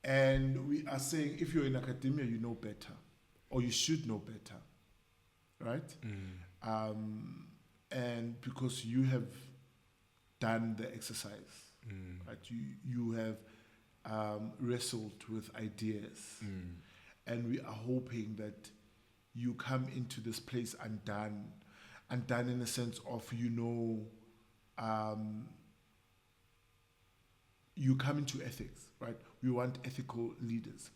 And we are saying, if you're in academia, you know better, or you should know better, right? And because you have done the exercise, right? You have wrestled with ideas, and we are hoping that you come into this place undone in a sense of, you come into ethics, right? We want ethical leaders.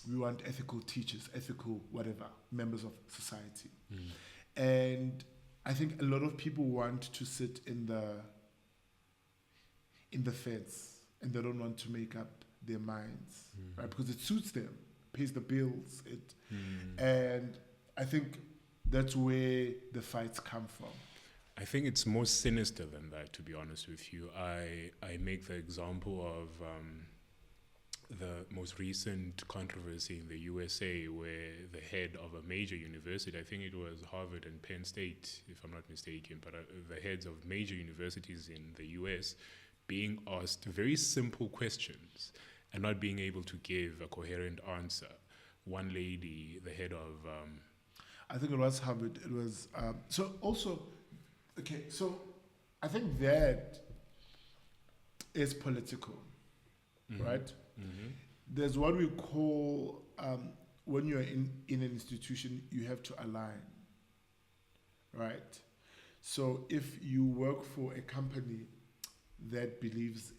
We want ethical teachers, ethical whatever, members of society. And I think a lot of people want to sit in the fence, and they don't want to make up their minds, right? Because it suits them, pays the bills. And I think that's where the fights come from. I think it's more sinister than that, to be honest with you. I make the example of the most recent controversy in the USA, where the head of a major university, I think it was Harvard and Penn State, if I'm not mistaken, but the heads of major universities in the US being asked very simple questions and not being able to give a coherent answer. One lady, the head of... I think it was Harvard. It was... so I think that is political, right? There's what we call, when you're in an institution, you have to align, right? So if you work for a company that believes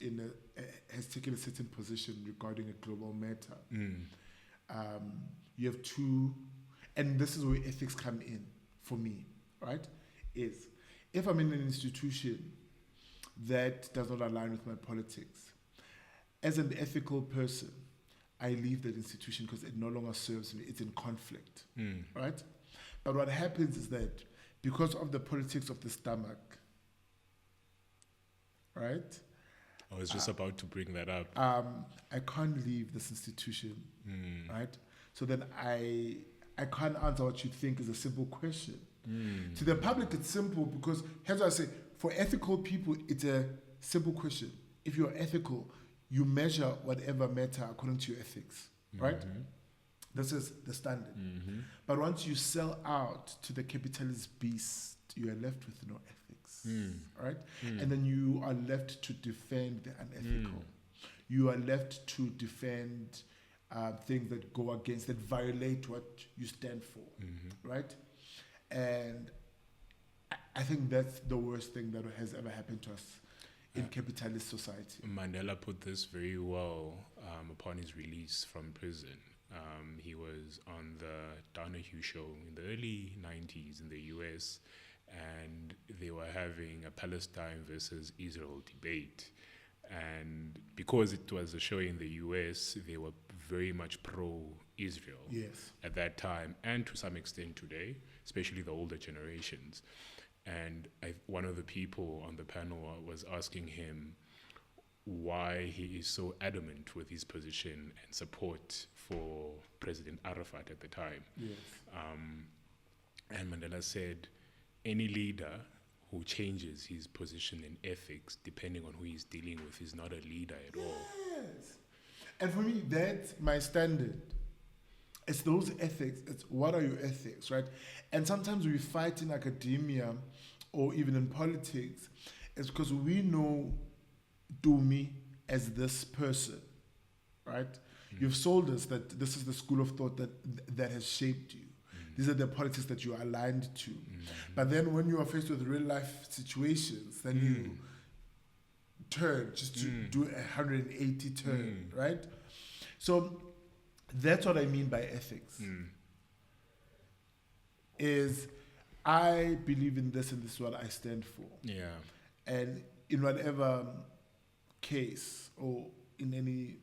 has taken a certain position regarding a global matter, you have to, and this is where ethics come in for me, right? Is if I'm in an institution that does not align with my politics, as an ethical person, I leave that institution because it no longer serves me. It's in conflict, right? But what happens is that because of the politics of the stomach, right? I was just about to bring that up. I can't leave this institution, right? So then I can't answer what you think is a simple question. To the public, it's simple because, here's what I say, for ethical people, it's a simple question. If you're ethical, you measure whatever matter according to your ethics, right? This is the standard. But once you sell out to the capitalist beast, you are left with no ethics, right? And then you are left to defend the unethical. You are left to defend things that go against, that violate what you stand for, right? And I think that's the worst thing that has ever happened to us in capitalist society. Mandela put this very well upon his release from prison. He was on the Donahue show in the early 90s in the US, and they were having a Palestine versus Israel debate. And because it was a show in the US, they were very much pro-Israel at that time, and to some extent today, especially the older generations. And one of the people on the panel was asking him why he is so adamant with his position and support for President Arafat at the time. And Mandela said, any leader who changes his position in ethics depending on who he's dealing with is not a leader at all. And for me, that's my standard. It's those ethics. It's what are your ethics, right? And sometimes we fight in academia or even in politics. It's because we know Dumi as this person, right? You've sold us that this is the school of thought that has shaped you. These are the politics that you are aligned to. But then when you are faced with real life situations, then you turn just to do a 180 turn, right? So that's what I mean by ethics. Is I believe in this and this is what I stand for. And in whatever case or in any,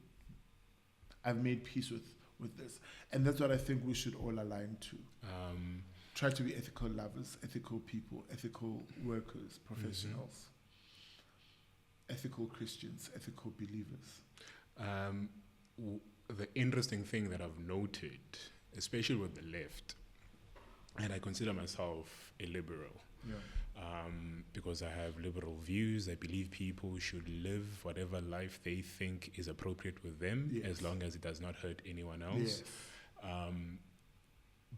I've made peace with this. And that's what I think we should all align to. Try to be ethical lovers, ethical people, ethical workers, professionals, ethical Christians, ethical believers. The interesting thing that I've noted, especially with the left, and I consider myself a liberal, because I have liberal views. I believe people should live whatever life they think is appropriate with them, as long as it does not hurt anyone else.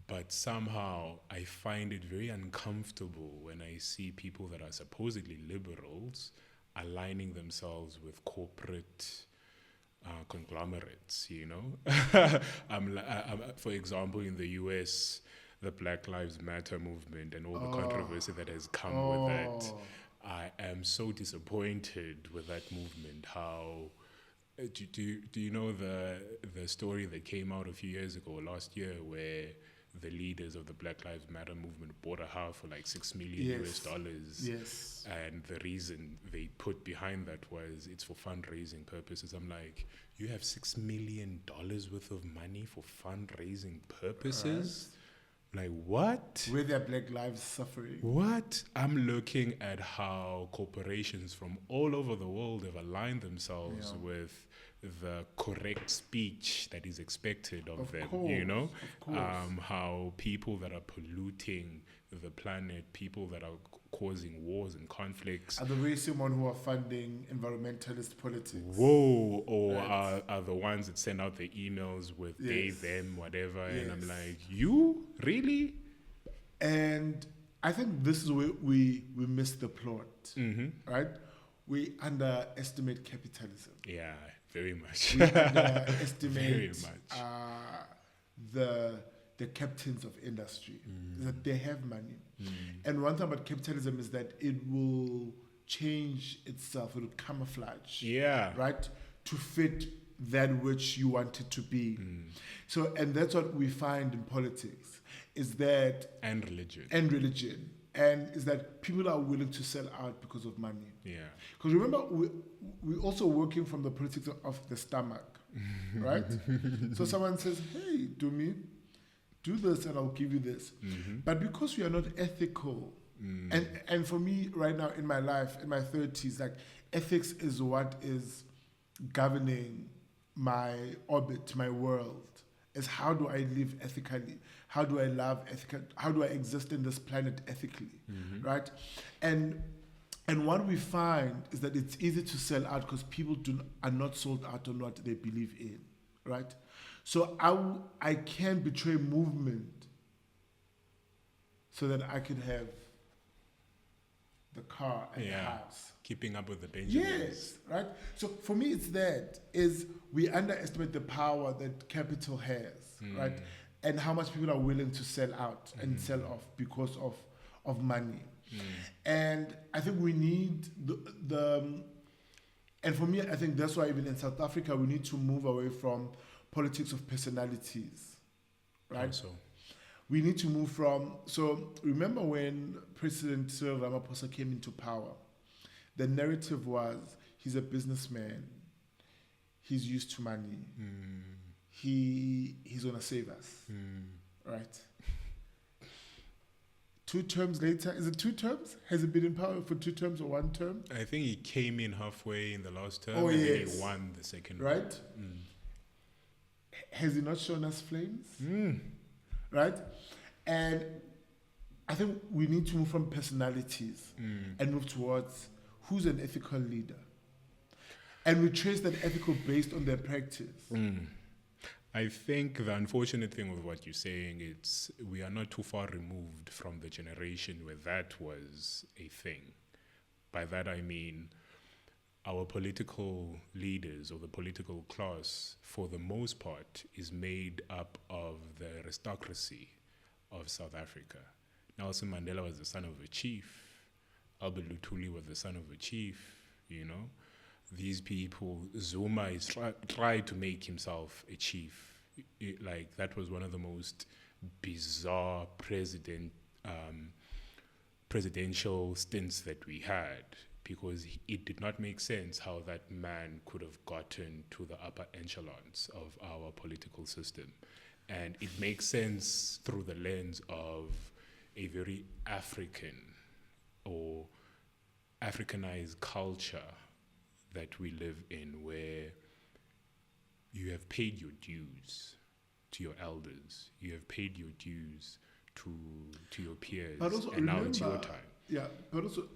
But somehow I find it very uncomfortable when I see people that are supposedly liberals aligning themselves with corporate conglomerates, you know? For example, in the US, the Black Lives Matter movement and all the controversy that has come with that. I am so disappointed with that movement. How do you know the story that came out a few years ago, last year, where the leaders of the Black Lives Matter movement bought a house for like $6 million US, and the reason they put behind that was it's for fundraising purposes. I'm like, you have $6 million worth of money for fundraising purposes? Like, what? Where their Black lives suffering. What? I'm looking at how corporations from all over the world have aligned themselves with the correct speech that is expected of them, you know? How people that are polluting the planet, people that are causing wars and conflicts, are the very same one who are funding environmentalist politics. Are the ones that send out the emails with they, them, whatever, and I'm like, you? Really? And I think this is where we miss the plot, right? We underestimate capitalism. Yeah, very much. We underestimate very much. The captains of industry, that they have money. And one thing about capitalism is that it will change itself, it will camouflage, right, to fit that which you want it to be. So, and that's what we find in politics, is that... And religion. And is that people are willing to sell out because of money. Because remember, we're also working from the politics of the stomach, right? So someone says, hey, do this and I'll give you this. But because we are not ethical, and for me right now in my life, in my 30s, like ethics is what is governing my orbit, my world, is how do I live ethically? How do I love ethically? How do I exist in this planet ethically, right? And what we find is that it's easy to sell out because people are not sold out on what they believe in, right? So I can betray movement so that I can have the car and the house. Keeping up with the Benjamins. Yes, right? So for me, it's that, is we underestimate the power that capital has, right? And how much people are willing to sell out and sell off because of money. And I think we need and for me, I think that's why even in South Africa, we need to move away from politics of personalities, right? Also, We need to move from, so remember when President Cyril Ramaphosa came into power, the narrative was he's a businessman, he's used to money, he's gonna save us, right? 2 terms later, is it 2 terms? Has he been in power for 2 terms or 1 term? I think he came in halfway in the last term, Oh, and then yes. he won the second Right? Has he not shown us flames? one. Right? And I think we need to move from personalities and move towards who's an ethical leader. And we trace that ethical based on their practice. I think the unfortunate thing with what you're saying is we are not too far removed from the generation where that was a thing. By that I mean our political leaders or the political class, for the most part, is made up of the aristocracy of South Africa. Nelson Mandela was the son of a chief. Albert Luthuli was the son of a chief, you know. These people, Zuma is tried to make himself a chief. Like, that was one of the most bizarre presidential stints that we had, because it did not make sense how that man could have gotten to the upper echelons of our political system. And it makes sense through the lens of a very African or Africanized culture that we live in, where you have paid your dues to your elders, you have paid your dues to your peers, But also and now it's your time. Yeah, but also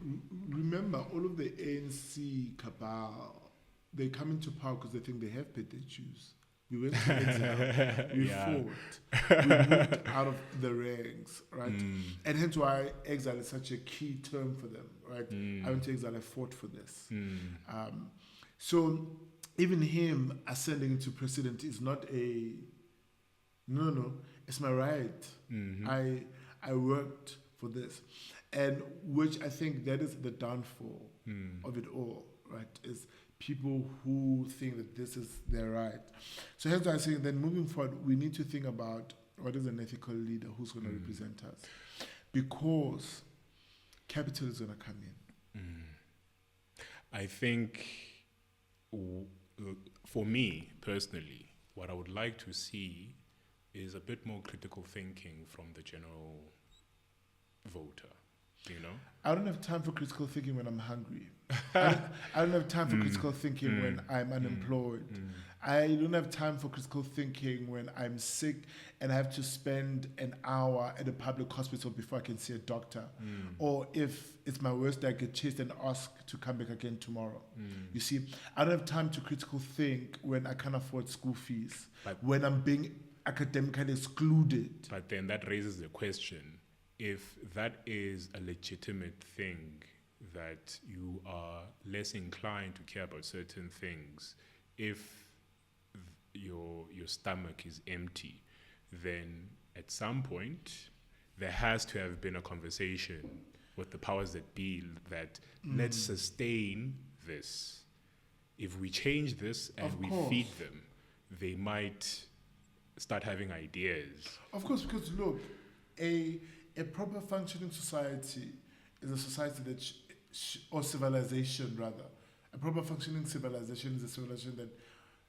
remember, all of the ANC cabal, they come into power because they think they have paid their dues. We went to exile, we fought, we moved out of the ranks, right? And hence why exile is such a key term for them, right? I went to exile, I fought for this. So even him ascending into president is not a, no, it's my right. I worked for this. And which I think that is the downfall of it all, right? Is people who think that this is their right. So hence why I say then moving forward, we need to think about what is an ethical leader who's going to represent us. Because capital is going to come in. I think, for me personally, what I would like to see is a bit more critical thinking from the general voter. You know, I don't have time for critical thinking when I'm hungry. I don't have time for critical thinking when I'm unemployed. I don't have time for critical thinking when I'm sick and I have to spend an hour at a public hospital before I can see a doctor. Or if it's my worst day, I get chased and asked to come back again tomorrow. You see, I don't have time to critical think when I can't afford school fees, when I'm being academically excluded. But then that raises the question, if that is a legitimate thing, that you are less inclined to care about certain things, if your stomach is empty, then at some point there has to have been a conversation with the powers that be that let's sustain this. If we change this and we feed them, they might start having ideas. Of course, because look, a proper functioning society is a society that, or civilization rather, a proper functioning civilization is a civilization that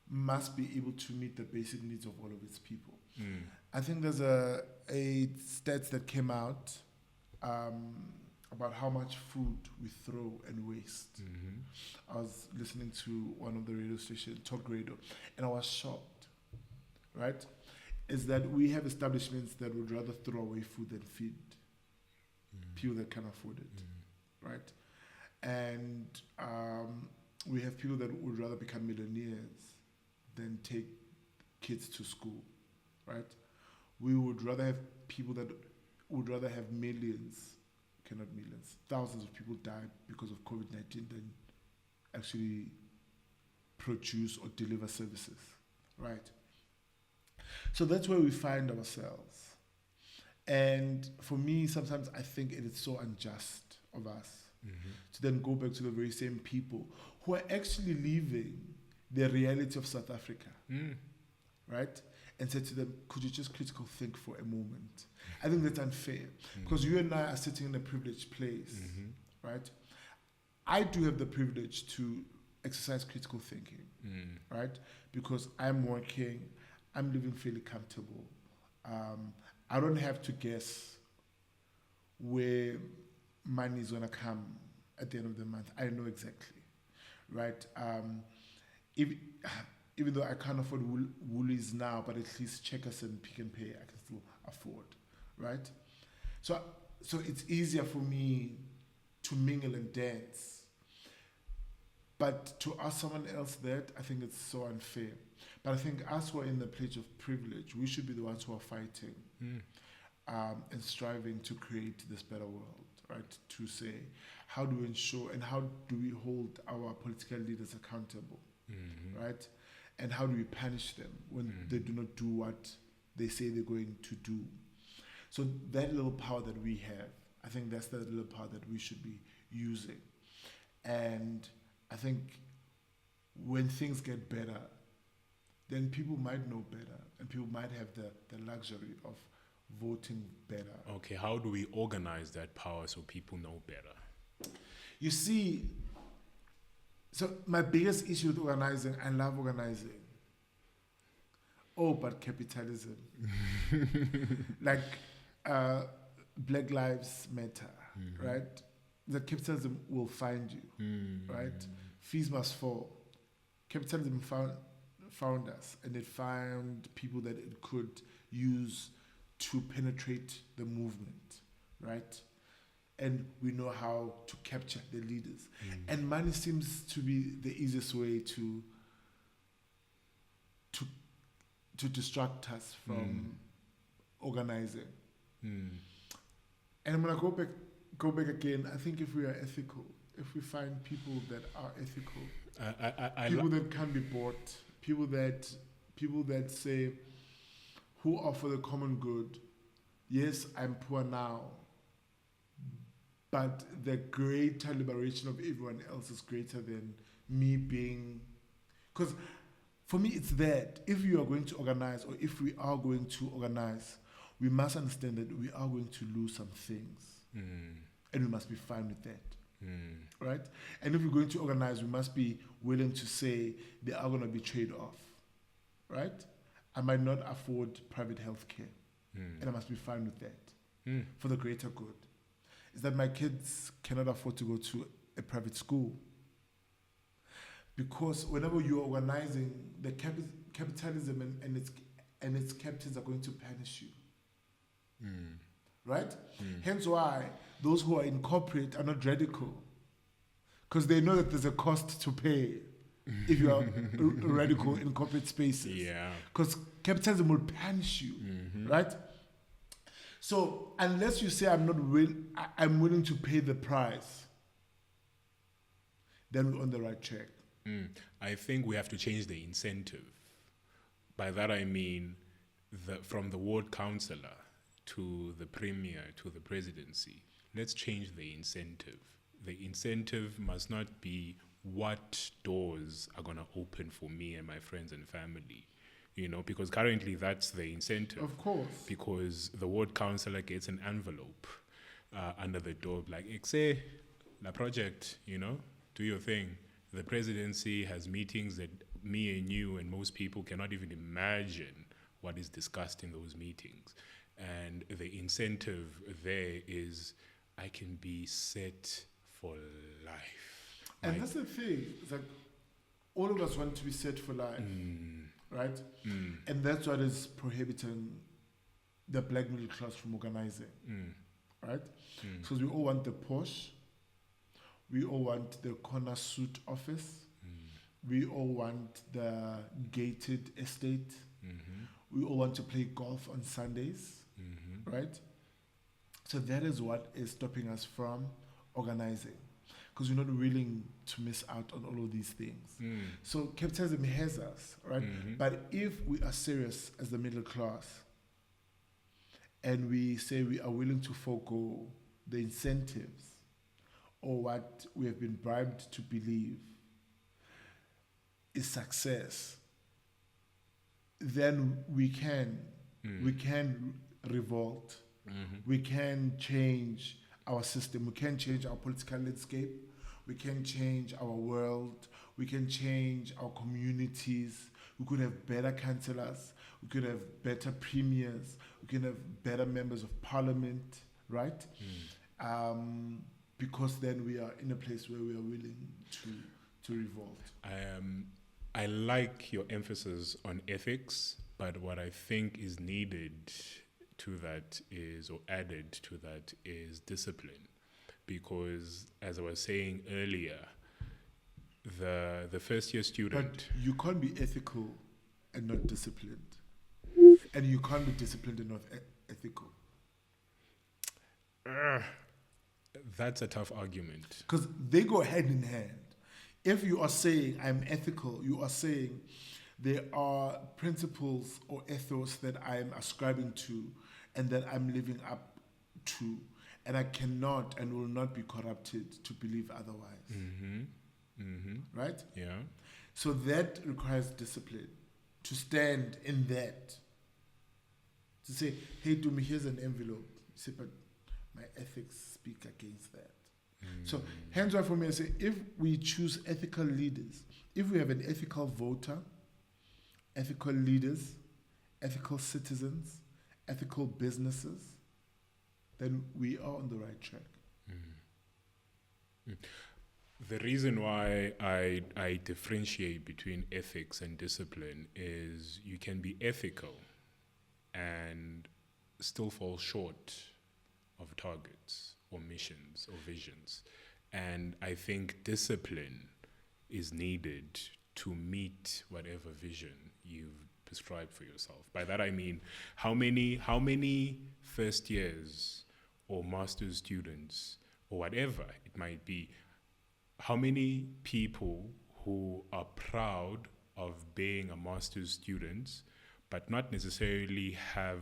must be able to meet the basic needs of all of its people. I think there's a stats that came out about how much food we throw and waste. I was listening to one of the radio stations, Talk Radio, and I was shocked, right? Is that we have establishments that would rather throw away food than feed people that can afford it, right? And we have people that would rather become millionaires than take kids to school, right? We would rather have people that would rather have thousands of people die because of COVID-19 than actually produce or deliver services, right? So that's where we find ourselves. And for me, sometimes I think it is so unjust of us to then go back to the very same people who are actually living the reality of South Africa. right? And said to them, could you just critical think for a moment? I think that's unfair because you and I are sitting in a privileged place, right? I do have the privilege to exercise critical thinking, right? Because I'm working, I'm living fairly comfortable. I don't have to guess where money is gonna come at the end of the month. I know exactly, right? Even though I can't afford Woolies now, but at least Checkers and Pick and Pay I can still afford, right? So it's easier for me to mingle and dance. But to ask someone else that, I think it's so unfair. But I think us who are in the place of privilege, we should be the ones who are fighting and striving to create this better world, right? To say, how do we ensure and how do we hold our political leaders accountable, right? And how do we punish them when they do not do what they say they're going to do? So that little power that we have, I think that's the little power that we should be using. And I think when things get better, then people might know better and people might have the luxury of voting better. Okay, how do we organize that power so people know better? You see, so my biggest issue with organizing, I love organizing. Oh, but capitalism. Like Black Lives Matter, right? The capitalism will find you, right? Fees must fall. Capitalism found us, and it found people that it could use to penetrate the movement, right? And we know how to capture the leaders. And money seems to be the easiest way to distract us from organizing. And I'm gonna go back again. I think if we are ethical, if we find people that are ethical, people that can be bought, people that say, who are for the common good. Yes, I'm poor now, but the greater liberation of everyone else is greater than me being. Because for me, it's that if you are going to organize, or if we are going to organize, we must understand that we are going to lose some things, and we must be fine with that, right? And if we're going to organize, we must be willing to say there are going to be trade-off, right? I might not afford private health care, and I must be fine with that for the greater good. Is that my kids cannot afford to go to a private school. Because whenever you're organizing, the capitalism and its captains are going to punish you. Right? Hence why those who are in corporate are not radical. Because they know that there's a cost to pay if you are radical in corporate spaces. Yeah. Because capitalism will punish you. Right? So unless you say I'm willing to pay the price, then we're on the right track. I think we have to change the incentive. By that I mean from the ward councillor to the premier to the presidency. Let's change the incentive. The incentive must not be what doors are going to open for me and my friends and family. Because currently that's the incentive. Of course. Because the ward councillor gets an envelope under the door, like, say, la project, do your thing. The presidency has meetings that me and you and most people cannot even imagine what is discussed in those meetings. And the incentive there is I can be set for life. And that's the thing. It's like all of us want to be set for life, right? And that's what is prohibiting the black middle class from organizing, right? Because we all want the Porsche. We all want the corner suit office. We all want the gated estate. We all want to play golf on Sundays, right? So that is what is stopping us from organizing, because we're not willing to miss out on all of these things. So capitalism has us, right? But if we are serious as the middle class and we say we are willing to forego the incentives or what we have been bribed to believe is success, then we can revolt. We can change our system. We can change our political landscape. We can change our world. We can change our communities. We could have better councillors. We could have better premiers. We can have better members of parliament, right? Because then we are in a place where we are willing to revolt. I like your emphasis on ethics, but what I think is needed to that is, or added to that, is discipline. Because as I was saying earlier, the first year student... But you can't be ethical and not disciplined. And you can't be disciplined and not ethical. That's a tough argument. Because they go hand in hand. If you are saying I'm ethical, you are saying there are principles or ethos that I'm ascribing to and that I'm living up to, and I cannot and will not be corrupted to believe otherwise. Right? Yeah. So that requires discipline, to stand in that. To say, hey, Dumi, here's an envelope. You say, but my ethics speak against that. So, hence why for me I say, if we choose ethical leaders, if we have an ethical voter, ethical leaders, ethical citizens, ethical businesses, then we are on the right track. The reason why I differentiate between ethics and discipline is you can be ethical and still fall short of targets or missions or visions. And I think discipline is needed to meet whatever vision you've prescribed for yourself. By that I mean, how many first years or master's students or whatever it might be, how many people who are proud of being a master's student but not necessarily have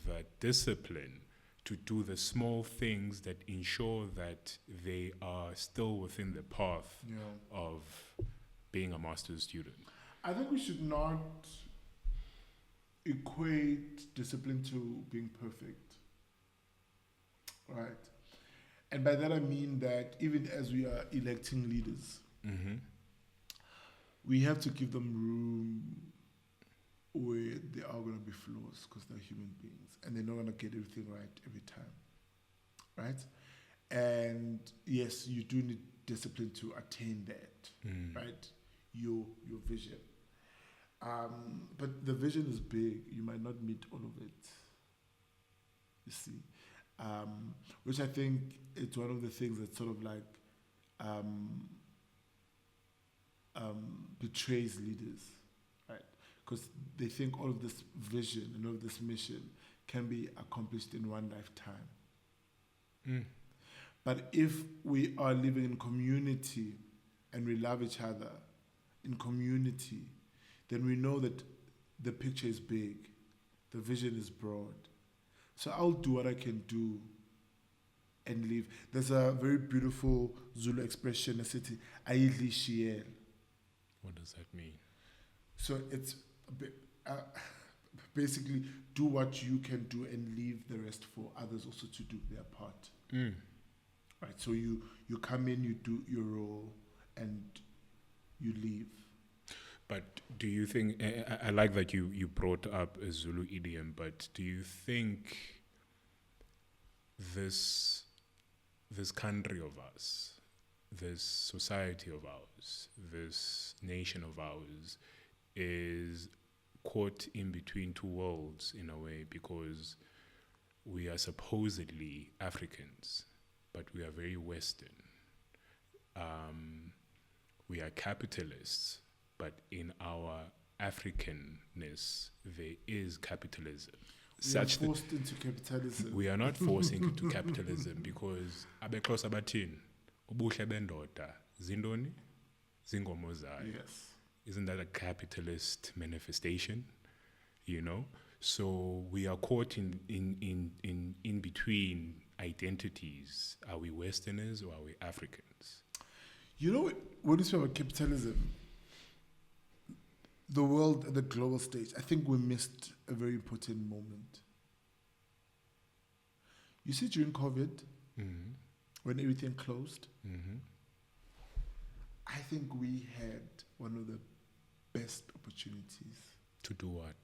the discipline to do the small things that ensure that they are still within the path of being a master's student? I think we should not equate discipline to being perfect, right? And by that I mean that even as we are electing leaders, we have to give them room where there are going to be flaws because they're human beings and they're not going to get everything right every time, right? And yes, you do need discipline to attain that, right? Your vision. But the vision is big. You might not meet all of it, you see. Which I think it's one of the things that sort of like betrays leaders, right? Because they think all of this vision and all of this mission can be accomplished in one lifetime. But if we are living in community and we love each other in community, then we know that the picture is big, the vision is broad. So I'll do what I can do and leave. There's a very beautiful Zulu expression, a city, Aidli Shiel. What does that mean? So it's basically do what you can do and leave the rest for others also to do their part. Right. So you come in, you do your role, and you leave. But do you think, I like that you brought up a Zulu idiom, but do you think this country of us, this society of ours, this nation of ours is caught in between two worlds in a way, because we are supposedly Africans, but we are very Western. We are capitalists, but in our Africanness, there is capitalism. We are forced into capitalism. We are not forcing into capitalism because abexhosa bathini ubuhle bendoda zindoni zingomo zayo. Yes. Isn't that a capitalist manifestation? You know, so we are caught in between identities. Are we Westerners or are we Africans? You know, when you speak about capitalism, the world at the global stage, I think we missed a very important moment. You see, during COVID, when everything closed, I think we had one of the best opportunities. To do what?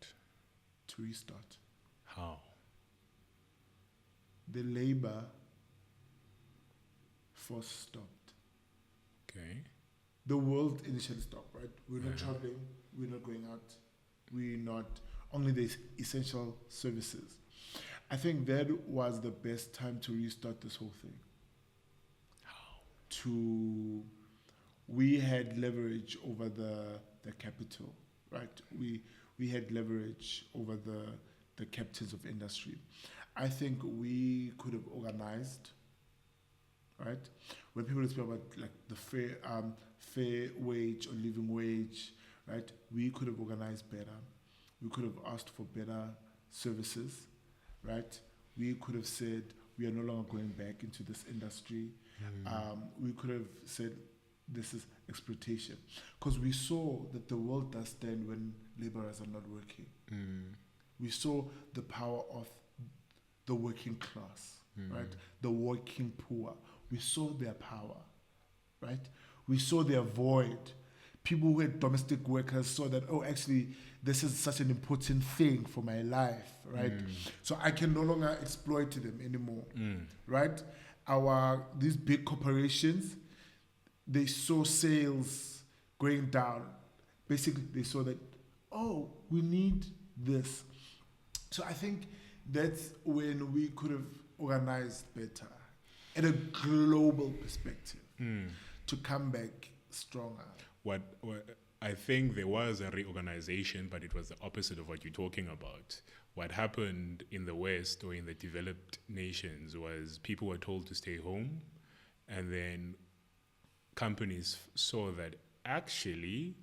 To restart. How? The labor force stopped. Okay. The world initially stopped, right? We're not traveling, we're not going out, we're not, only the essential services. I think that was the best time to restart this whole thing. How? We had leverage over the capital, right? We had leverage over the captains of industry. I think we could have organized, right? When people speak about like the fair wage or living wage, right? We could have organized better. We could have asked for better services, right? We could have said we are no longer going back into this industry. We could have said this is exploitation, because we saw that the world does stand when laborers are not working. We saw the power of the working class, right? The working poor. We saw their power, right? We saw their void. People who had domestic workers saw that, oh, actually, this is such an important thing for my life, right? So I can no longer exploit them anymore, right? These big corporations, they saw sales going down. Basically, they saw that, oh, we need this. So I think that's when we could have organized better at a global perspective to come back stronger. What I think there was a reorganization, but it was the opposite of what you're talking about. What happened in the West or in the developed nations was people were told to stay home, and then companies saw that actually,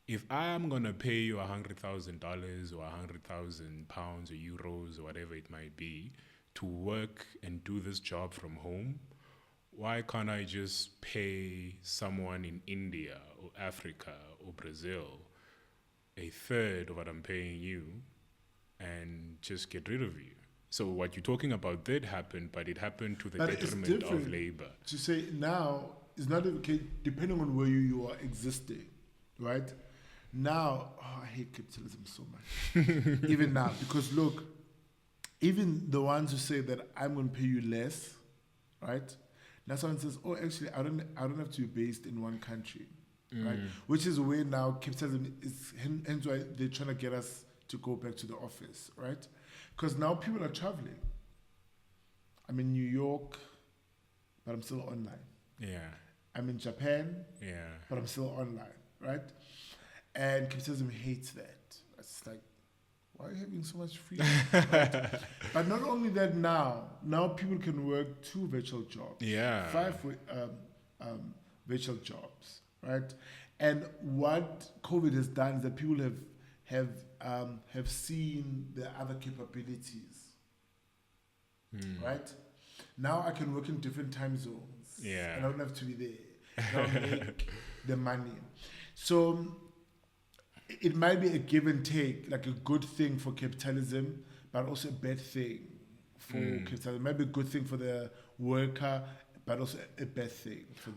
if I am going to pay you $100,000 or £100,000 or euros or whatever it might be to work and do this job from home, why can't I just pay someone in India or Africa or Brazil a third of what I'm paying you and just get rid of you? So what you're talking about did happen, but it happened to the detriment of labor. To say now, it's not okay, depending on where you are existing, right? Now, I hate capitalism so much. Even now, because look, even the ones who say that I'm going to pay you less, right? Now someone says, oh, actually, I don't have to be based in one country, right? Which is where now capitalism is, hence why they're trying to get us to go back to the office, right? Because now people are traveling. I'm in New York, but I'm still online. Yeah. I'm in Japan, but I'm still online, right? And capitalism hates that. It's like, why are you having so much freedom? Right? But not only that, now people can work 2 virtual jobs, 5 virtual jobs, right? And what COVID has done is that people have seen the other capabilities, right? Now I can work in different time zones, and I don't have to be there. And I'll make the money. So it might be a give and take, like a good thing for capitalism, but also a bad thing for capitalism. It might be a good thing for the worker, but also a bad thing for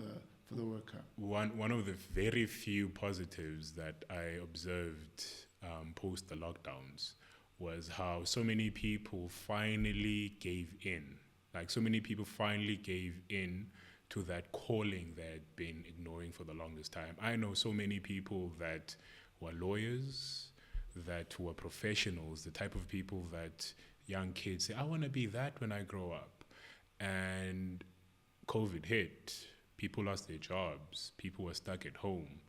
the worker. One of the very few positives that I observed post the lockdowns was how so many people finally gave in. Like, so many people finally gave in to that calling they had been ignoring for the longest time. I know so many people that were lawyers, that were professionals, the type of people that young kids say, I want to be that when I grow up. And COVID hit, people lost their jobs, people were stuck at home,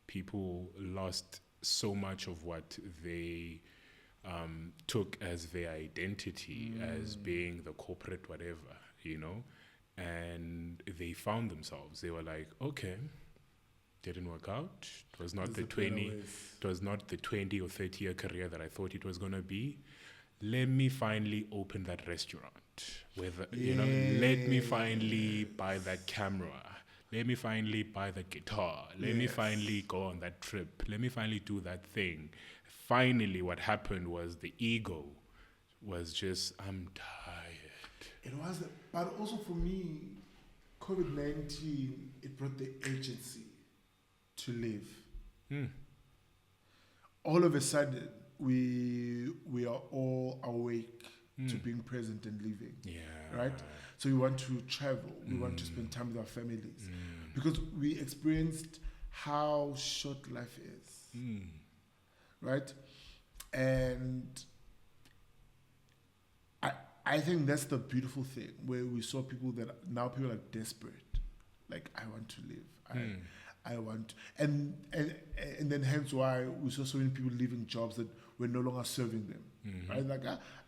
people lost so much of what they took as their identity, as being the corporate whatever, you know, and they found themselves. They were like, okay, didn't work out. It was not the 20 or 30 year career that I thought it was going to be. Let me finally open that restaurant. You know, let me finally buy that camera. let me finally buy the guitar. Let me finally go on that trip. Let me finally do that thing. Finally, what happened was the ego was just, I'm tired. It was, but also for me, COVID-19, it brought the agency to live. All of a sudden, we are all awake to being present and living. Right? So we want to travel. We want to spend time with our families. Because we experienced how short life is. Right? And I think that's the beautiful thing, where we saw people are desperate. Like, I want to live. I want, and then hence why we saw so many people leaving jobs that were no longer serving them, right? Like,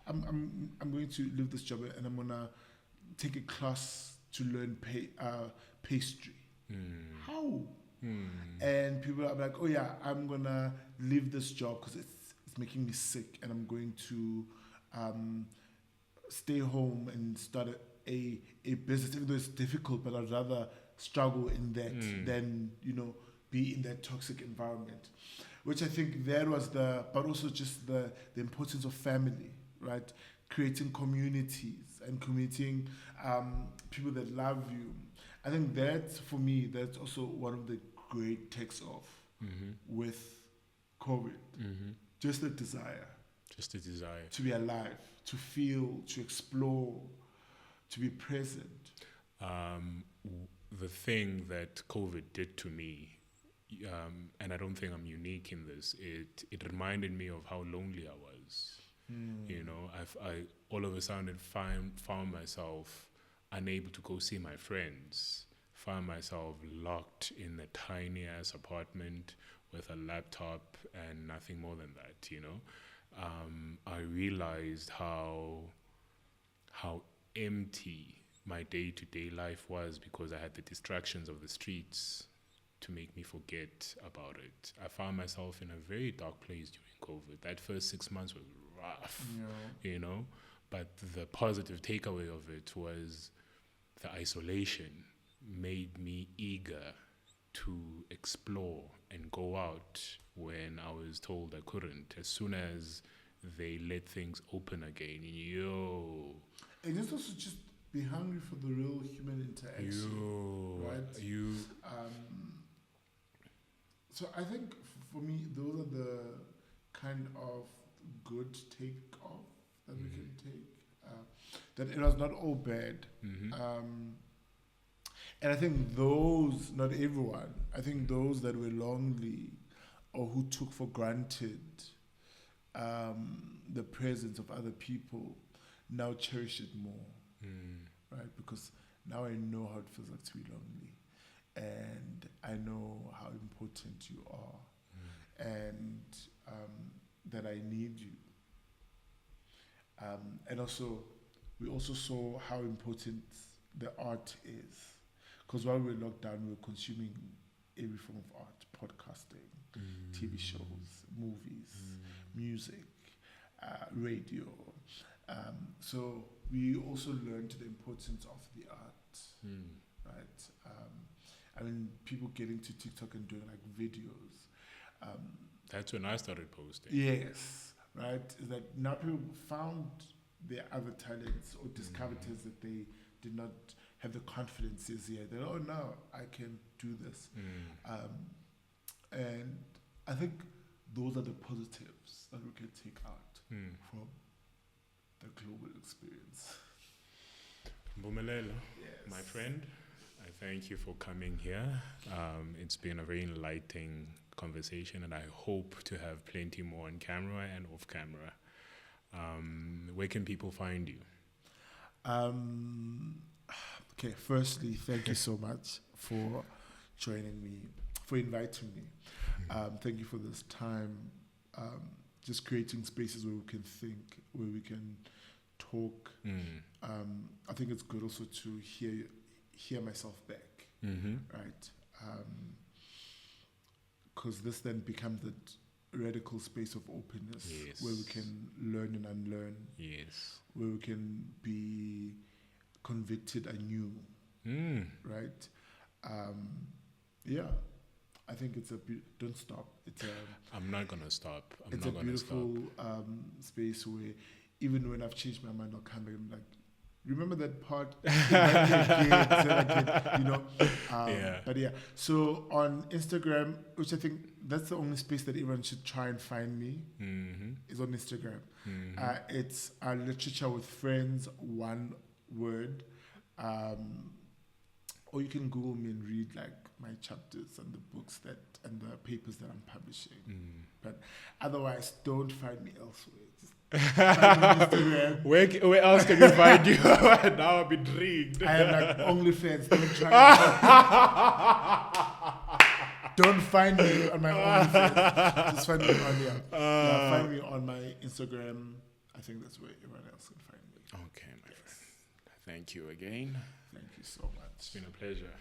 I'm going to leave this job and I'm gonna take a class to learn pastry. How? And people are like, oh yeah, I'm gonna leave this job because it's making me sick, and I'm going to stay home and start a business, even though it's difficult, but I'd rather struggle in that than, be in that toxic environment. Which I think that was but also just the importance of family, right? Creating communities and committing people that love you. I think that's, for me, that's also one of the great takes off with COVID. Just the desire. Just the desire. To be alive, to feel, to explore, to be present. The thing that COVID did to me, and I don't think I'm unique in this, it reminded me of how lonely I was. I all of a sudden found myself unable to go see my friends, found myself locked in a tiny ass apartment with a laptop and nothing more than that, I realized how empty my day-to-day life was because I had the distractions of the streets to make me forget about it. I found myself in a very dark place during COVID. That first 6 months was rough, but the positive takeaway of it was the isolation made me eager to explore and go out when I was told I couldn't. As soon as they let things open again, And it's also just be hungry for the real human interaction, right? So I think for me, those are the kind of good take-off that we can take. That it was not all bad. And I think those, not everyone, I think those that were lonely or who took for granted the presence of other people now cherish it more, right? Because now I know how it feels like to be lonely, and I know how important you are, and that I need you. And also, we also saw how important the art is, because while we were locked down, we were consuming every form of art, podcasting, TV shows, movies, music, radio. So we also learned the importance of the art, right? People getting to TikTok and doing like videos. That's when I started posting. Yes, right? Is that now people found their other talents or discovered talents that they did not have the confidence yet. They're like, oh, now I can do this. And I think those are the positives that we can take out from the global experience. Mpumelelo, yes. My friend, I thank you for coming here. It's been a very enlightening conversation, and I hope to have plenty more on camera and off camera. Where can people find you? Okay, firstly, thank you so much for joining me, for inviting me. Thank you for this time, just creating spaces where we can think, where we can talk. I think it's good also to hear myself back, right? Because this then becomes the radical space of openness, where we can learn and unlearn, where we can be convicted anew, right? Yeah, I think it's don't stop. I'm not gonna stop. It's a beautiful space where even when I've changed my mind, I'll come back and be like, remember that part? Yeah. But yeah, so on Instagram, which I think that's the only space that everyone should try and find me, is on Instagram. It's literature with friends, one word. Or you can Google me and read like my chapters and the books and the papers that I'm publishing. But otherwise, don't find me elsewhere. Just find me on Instagram. Where else can we find you? Now I'm intrigued. I have like OnlyFans. Don't try. Don't find me on my OnlyFans. Just find me on here. Find me on my Instagram. I think that's where everyone else can find me. Okay, my friend. Thank you again. Thank you so much. It's been a pleasure.